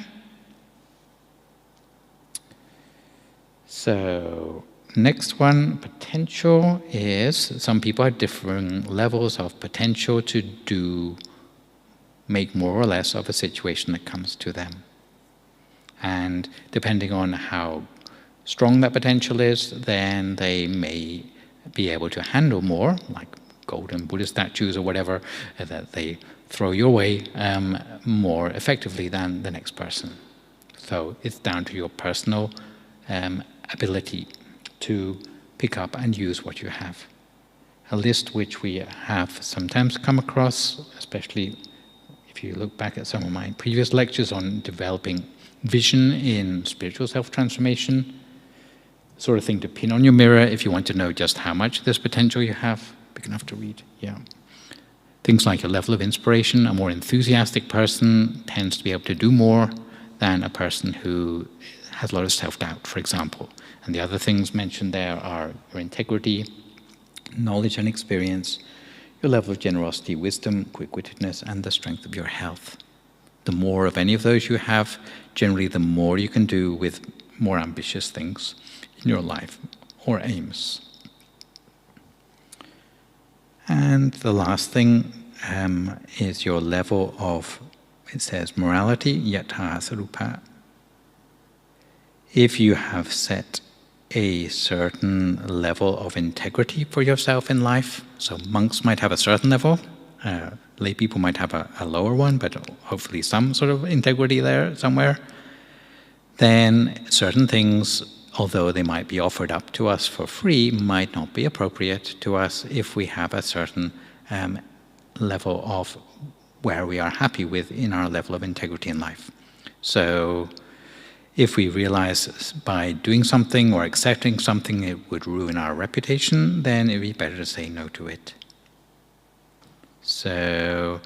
So, next one, potential, is some people have different levels of potential to make more or less of a situation that comes to them. And depending on how strong that potential is, then they may be able to handle more, like golden Buddhist statues or whatever, that they throw your way more effectively than the next person. So it's down to your personal ability to pick up and use what you have. A list which we have sometimes come across, especially if you look back at some of my previous lectures on developing vision in spiritual self-transformation, sort of thing to pin on your mirror if you want to know just how much of this potential you have. Big enough to read, yeah. Things like your level of inspiration. A more enthusiastic person tends to be able to do more than a person who has a lot of self-doubt, for example. And the other things mentioned there are your integrity, knowledge and experience, your level of generosity, wisdom, quick-wittedness, and the strength of your health. The more of any of those you have, generally the more you can do with more ambitious things in your life or aims. And the last thing is your level of, it says, morality, yatha sarupa. If you have set a certain level of integrity for yourself in life, so monks might have a certain level, lay people might have a lower one, but hopefully some sort of integrity there somewhere, then certain things, although they might be offered up to us for free, might not be appropriate to us if we have a certain level of where we are happy with in our level of integrity in life. So if we realize by doing something or accepting something it would ruin our reputation, then it would be better to say no to it. So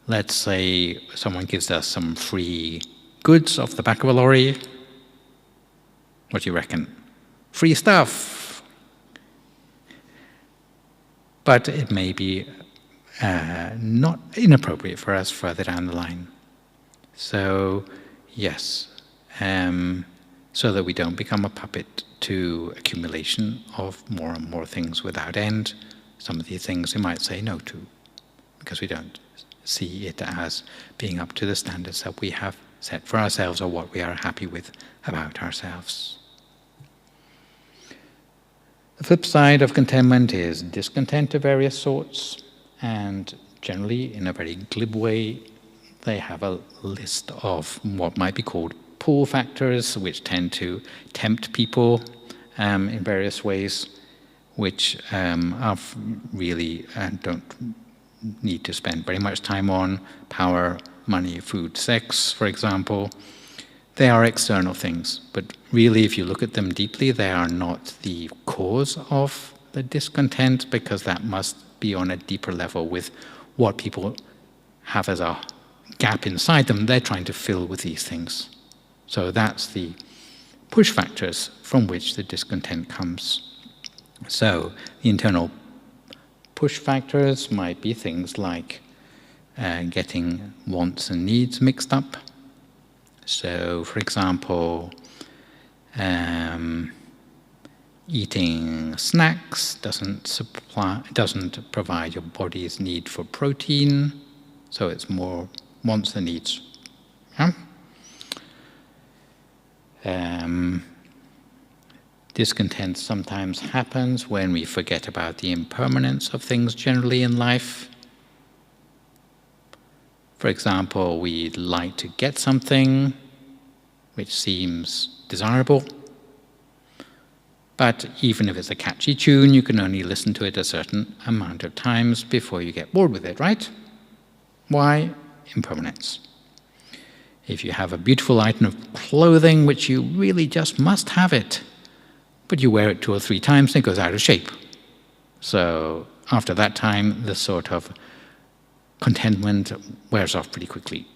let's say someone gives us some free goods off the back of a lorry. What do you reckon? Free stuff. But it may be not inappropriate for us further down the line. So, yes, so that we don't become a puppet to accumulation of more and more things without end. Some of these things we might say no to, because we don't see it as being up to the standards that we have set for ourselves or what we are happy with about ourselves. The flip side of contentment is discontent of various sorts, and generally, in a very glib way, they have a list of what might be called pull factors, which tend to tempt people in various ways, which are really don't need to spend very much time on. Power, money, food, sex, for example. They are external things, but really, if you look at them deeply, they are not the cause of the discontent, because that must be on a deeper level with what people have as a gap inside them. They're trying to fill with these things. So that's the push factors from which the discontent comes. So the internal push factors might be things like getting wants and needs mixed up. So, for example, eating snacks doesn't provide your body's need for protein, so it's more wants than needs. Yeah? Discontent sometimes happens when we forget about the impermanence of things generally in life. For example, we'd like to get something which seems desirable, but even if it's a catchy tune, you can only listen to it a certain amount of times before you get bored with it, right? Why? Impermanence. If you have a beautiful item of clothing which you really just must have it, but you wear it 2 or 3 times and it goes out of shape. So after that time, the sort of contentment wears off pretty quickly.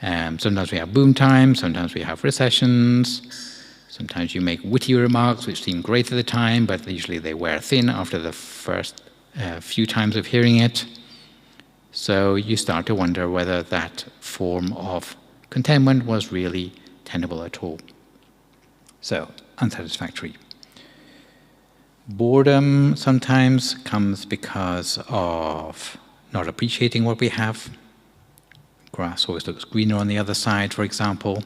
Sometimes we have boom times, sometimes we have recessions, sometimes you make witty remarks which seem great at the time, but usually they wear thin after the first few times of hearing it. So you start to wonder whether that form of contentment was really tenable at all. So, unsatisfactory. Boredom sometimes comes because of not appreciating what we have. Grass always looks greener on the other side, for example.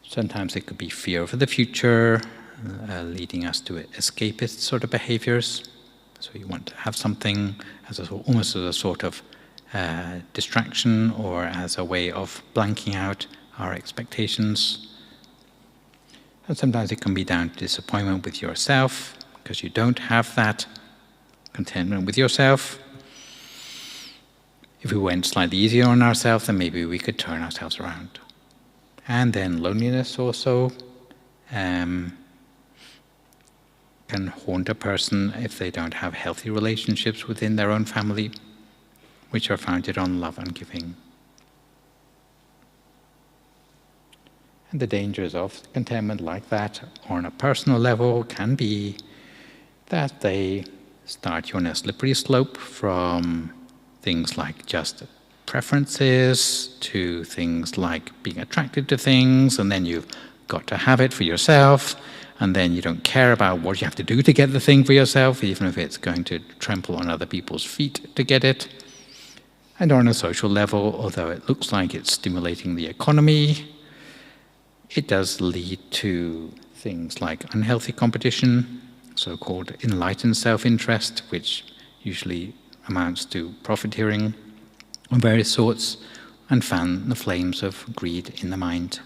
Sometimes it could be fear for the future, leading us to escapist sort of behaviors. So you want to have something as almost as a sort of distraction or as a way of blanking out our expectations. And sometimes it can be down to disappointment with yourself because you don't have that contentment with yourself. If we went slightly easier on ourselves, then maybe we could turn ourselves around. And then loneliness also can haunt a person if they don't have healthy relationships within their own family, which are founded on love and giving. And the dangers of contentment like that, on a personal level, can be that they start you on a slippery slope from things like just preferences to things like being attracted to things, and then you've got to have it for yourself, and then you don't care about what you have to do to get the thing for yourself, even if it's going to trample on other people's feet to get it. And on a social level, although it looks like it's stimulating the economy, it does lead to things like unhealthy competition, so-called enlightened self-interest, which usually amounts to profiteering of various sorts, and fan the flames of greed in the mind.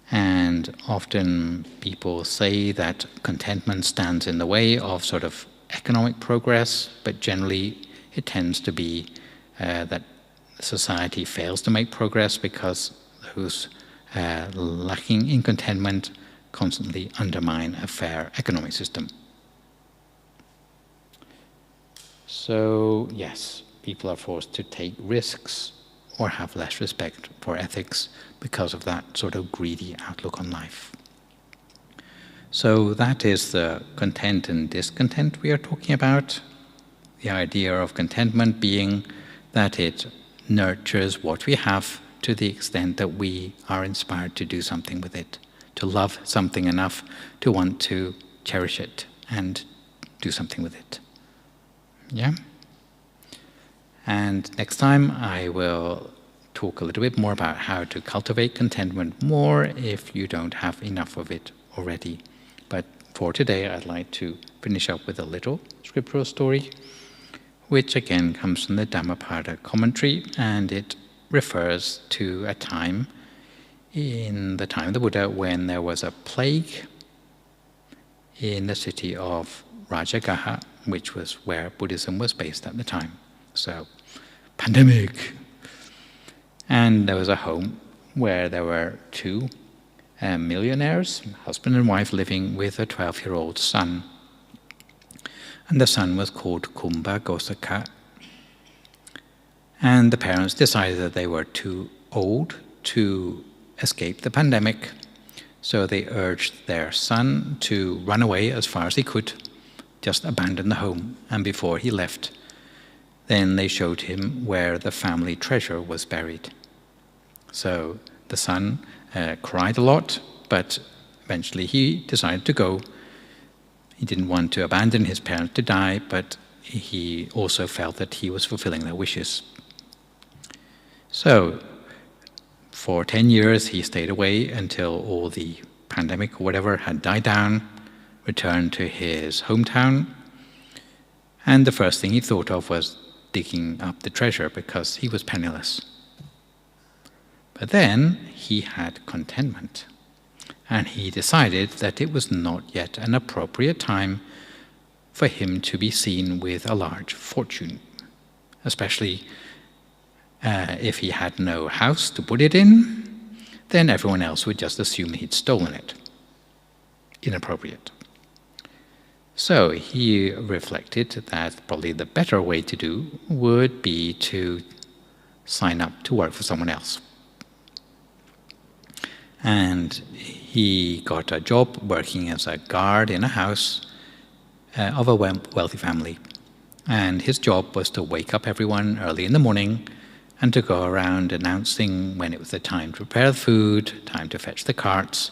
And often people say that contentment stands in the way of sort of economic progress, but generally it tends to be that society fails to make progress because those lacking in contentment constantly undermine a fair economic system. So, yes, people are forced to take risks or have less respect for ethics because of that sort of greedy outlook on life. So that is the content and discontent we are talking about. The idea of contentment being that it nurtures what we have to the extent that we are inspired to do something with it, to love something enough to want to cherish it and do something with it. Yeah? And next time I will talk a little bit more about how to cultivate contentment more if you don't have enough of it already. But for today, I'd like to finish up with a little scriptural story, which again comes from the Dhammakaya commentary, and it refers to a time in the time of the Buddha when there was a plague in the city of Rajagaha, which was where Buddhism was based at the time. So, pandemic. And there was a home where there were two millionaires, husband and wife, living with a 12-year-old son. And the son was called Kumbha Gosaka. And the parents decided that they were too old to escape the pandemic, so they urged their son to run away as far as he could, just abandon the home. And before he left, then they showed him where the family treasure was buried. So the son cried a lot, but eventually he decided to go. He didn't want to abandon his parents to die, but he also felt that he was fulfilling their wishes. So for 10 years he stayed away until all the pandemic or whatever had died down, returned to his hometown, and the first thing he thought of was digging up the treasure because he was penniless. But then he had contentment, and he decided that it was not yet an appropriate time for him to be seen with a large fortune, especially if he had no house to put it in, then everyone else would just assume he'd stolen it. Inappropriate. So he reflected that probably the better way to do would be to sign up to work for someone else. And he got a job working as a guard in a house of a wealthy family. And his job was to wake up everyone early in the morning and to go around announcing when it was the time to prepare the food, time to fetch the carts,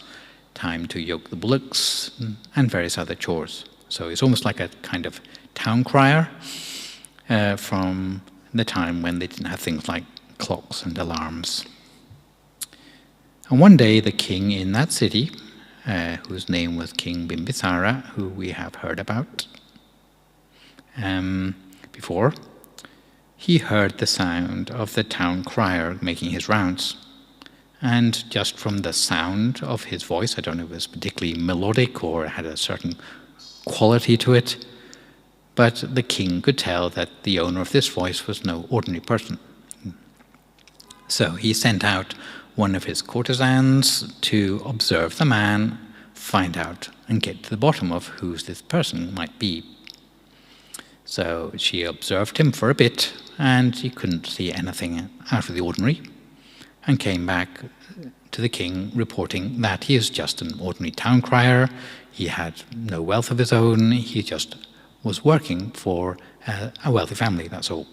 time to yoke the bullocks, and various other chores. So it's almost like a kind of town crier from the time when they didn't have things like clocks and alarms. And one day the king in that city, whose name was King Bimbisara, who we have heard about before, he heard the sound of the town crier making his rounds. And just from the sound of his voice, I don't know if it was particularly melodic or had a certain quality to it, but the king could tell that the owner of this voice was no ordinary person. So he sent out one of his courtesans to observe the man, find out and get to the bottom of who this person might be. So she observed him for a bit, and she couldn't see anything out of the ordinary, and came back to the king reporting that he is just an ordinary town crier. He had no wealth of his own. He just was working for a wealthy family, that's all.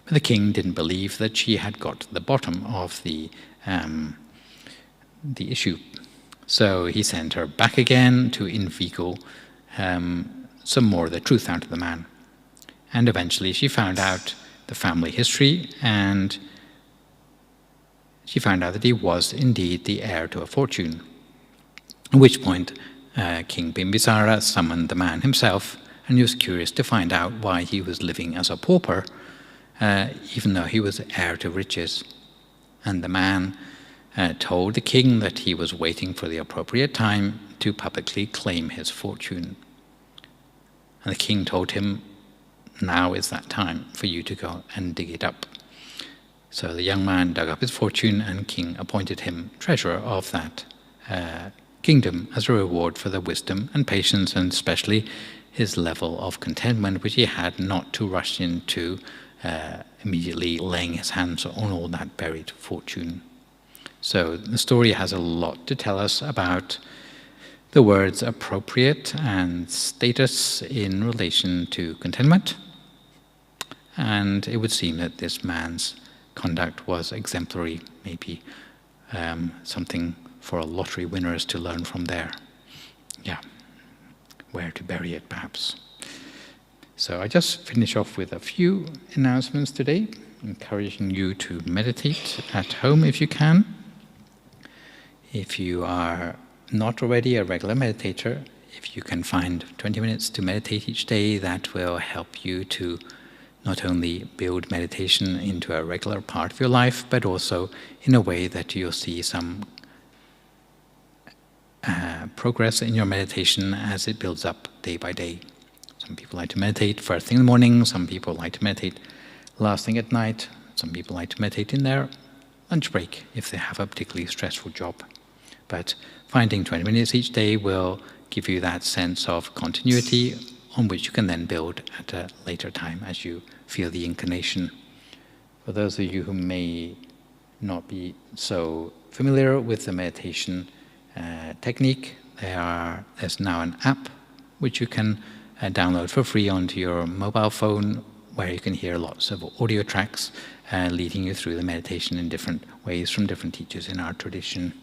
But the king didn't believe that she had got to the bottom of the issue. So he sent her back again to inveigle some more of the truth out of the man. And eventually she found out the family history, and she found out that he was indeed the heir to a fortune. At which point King Bimbisara summoned the man himself, and he was curious to find out why he was living as a pauper, even though he was heir to riches. And the man told the king that he was waiting for the appropriate time to publicly claim his fortune. And the king told him, now is that time for you to go and dig it up. So the young man dug up his fortune, and king appointed him treasurer of that kingdom as a reward for the wisdom and patience, and especially his level of contentment, which he had not to rush into immediately laying his hands on all that buried fortune. So the story has a lot to tell us about the words appropriate and status in relation to contentment. And it would seem that this man's conduct was exemplary, maybe something for lottery winners to learn from there. Yeah, where to bury it, perhaps. So I just finish off with a few announcements today, encouraging you to meditate at home if you can. If you are not already a regular meditator, if you can find 20 minutes to meditate each day, that will help you to not only build meditation into a regular part of your life, but also in a way that you'll see some progress in your meditation as it builds up day by day. Some people like to meditate first thing in the morning, some people like to meditate last thing at night, some people like to meditate in their lunch break if they have a particularly stressful job. But finding 20 minutes each day will give you that sense of continuity on which you can then build at a later time as you feel the inclination. For those of you who may not be so familiar with the meditation technique, there's now an app which you can download for free onto your mobile phone, where you can hear lots of audio tracks leading you through the meditation in different ways from different teachers in our tradition.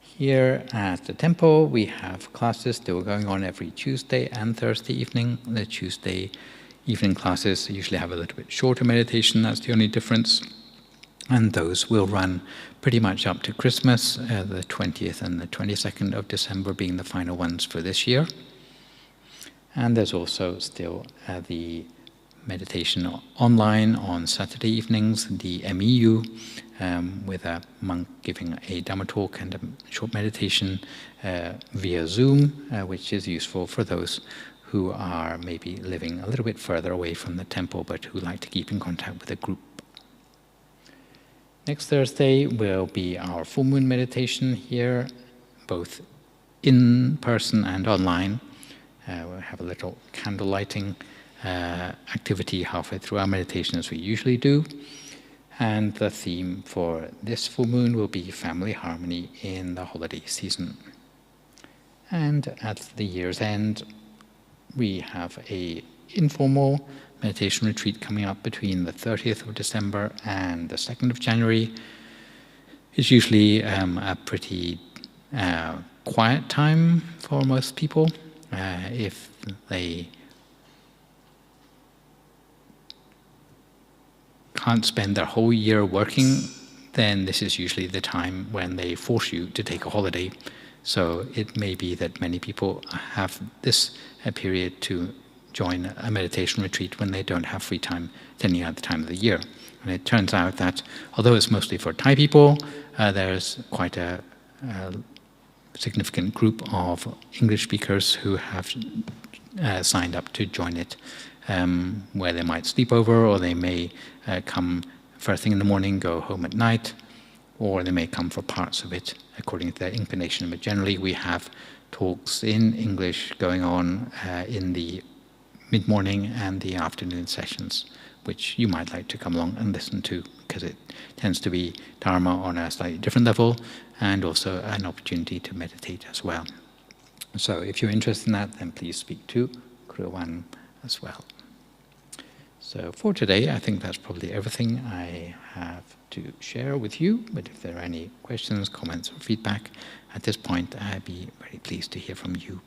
Here at the temple, we have classes still going on every Tuesday and Thursday evening. The Tuesday evening classes usually have a little bit shorter meditation, that's the only difference. And those will run pretty much up to Christmas, the 20th and the 22nd of December being the final ones for this year. And there's also still the meditation online on Saturday evenings, the MEU, with a monk giving a Dhamma talk and a short meditation via Zoom, which is useful for those who are maybe living a little bit further away from the temple but who like to keep in contact with a group. Next Thursday will be our full moon meditation here, both in person and online. We'll have a little candle lighting activity halfway through our meditation, as we usually do. And the theme for this full moon will be family harmony in the holiday season. And at the year's end, we have a informal meditation retreat coming up between the 30th of December and the 2nd of January. It's usually a pretty quiet time for most people. If they can't spend their whole year working, then this is usually the time when they force you to take a holiday. So it may be that many people have this period to join a meditation retreat when they don't have free time at any other time of the year. And it turns out that, although it's mostly for Thai people, there's quite a significant group of English speakers who have signed up to join it, where they might sleep over, or they may come first thing in the morning, go home at night, or they may come for parts of it according to their inclination. But generally we have talks in English going on in the mid-morning and the afternoon sessions, which you might like to come along and listen to, because it tends to be Dharma on a slightly different level, and also an opportunity to meditate as well. So if you're interested in that, then please speak to Kruwan as well. So for today, I think that's probably everything I have to share with you. But if there are any questions, comments, or feedback at this point, I'd be very pleased to hear from you.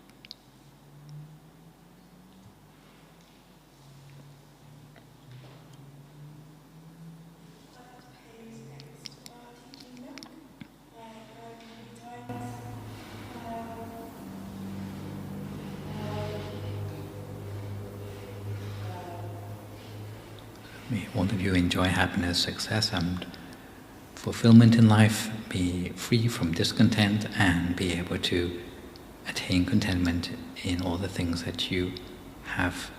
May all of you enjoy happiness, success, and fulfillment in life, be free from discontent, and be able to attain contentment in all the things that you have,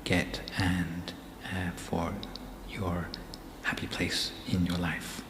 get, and for your happy place in your life.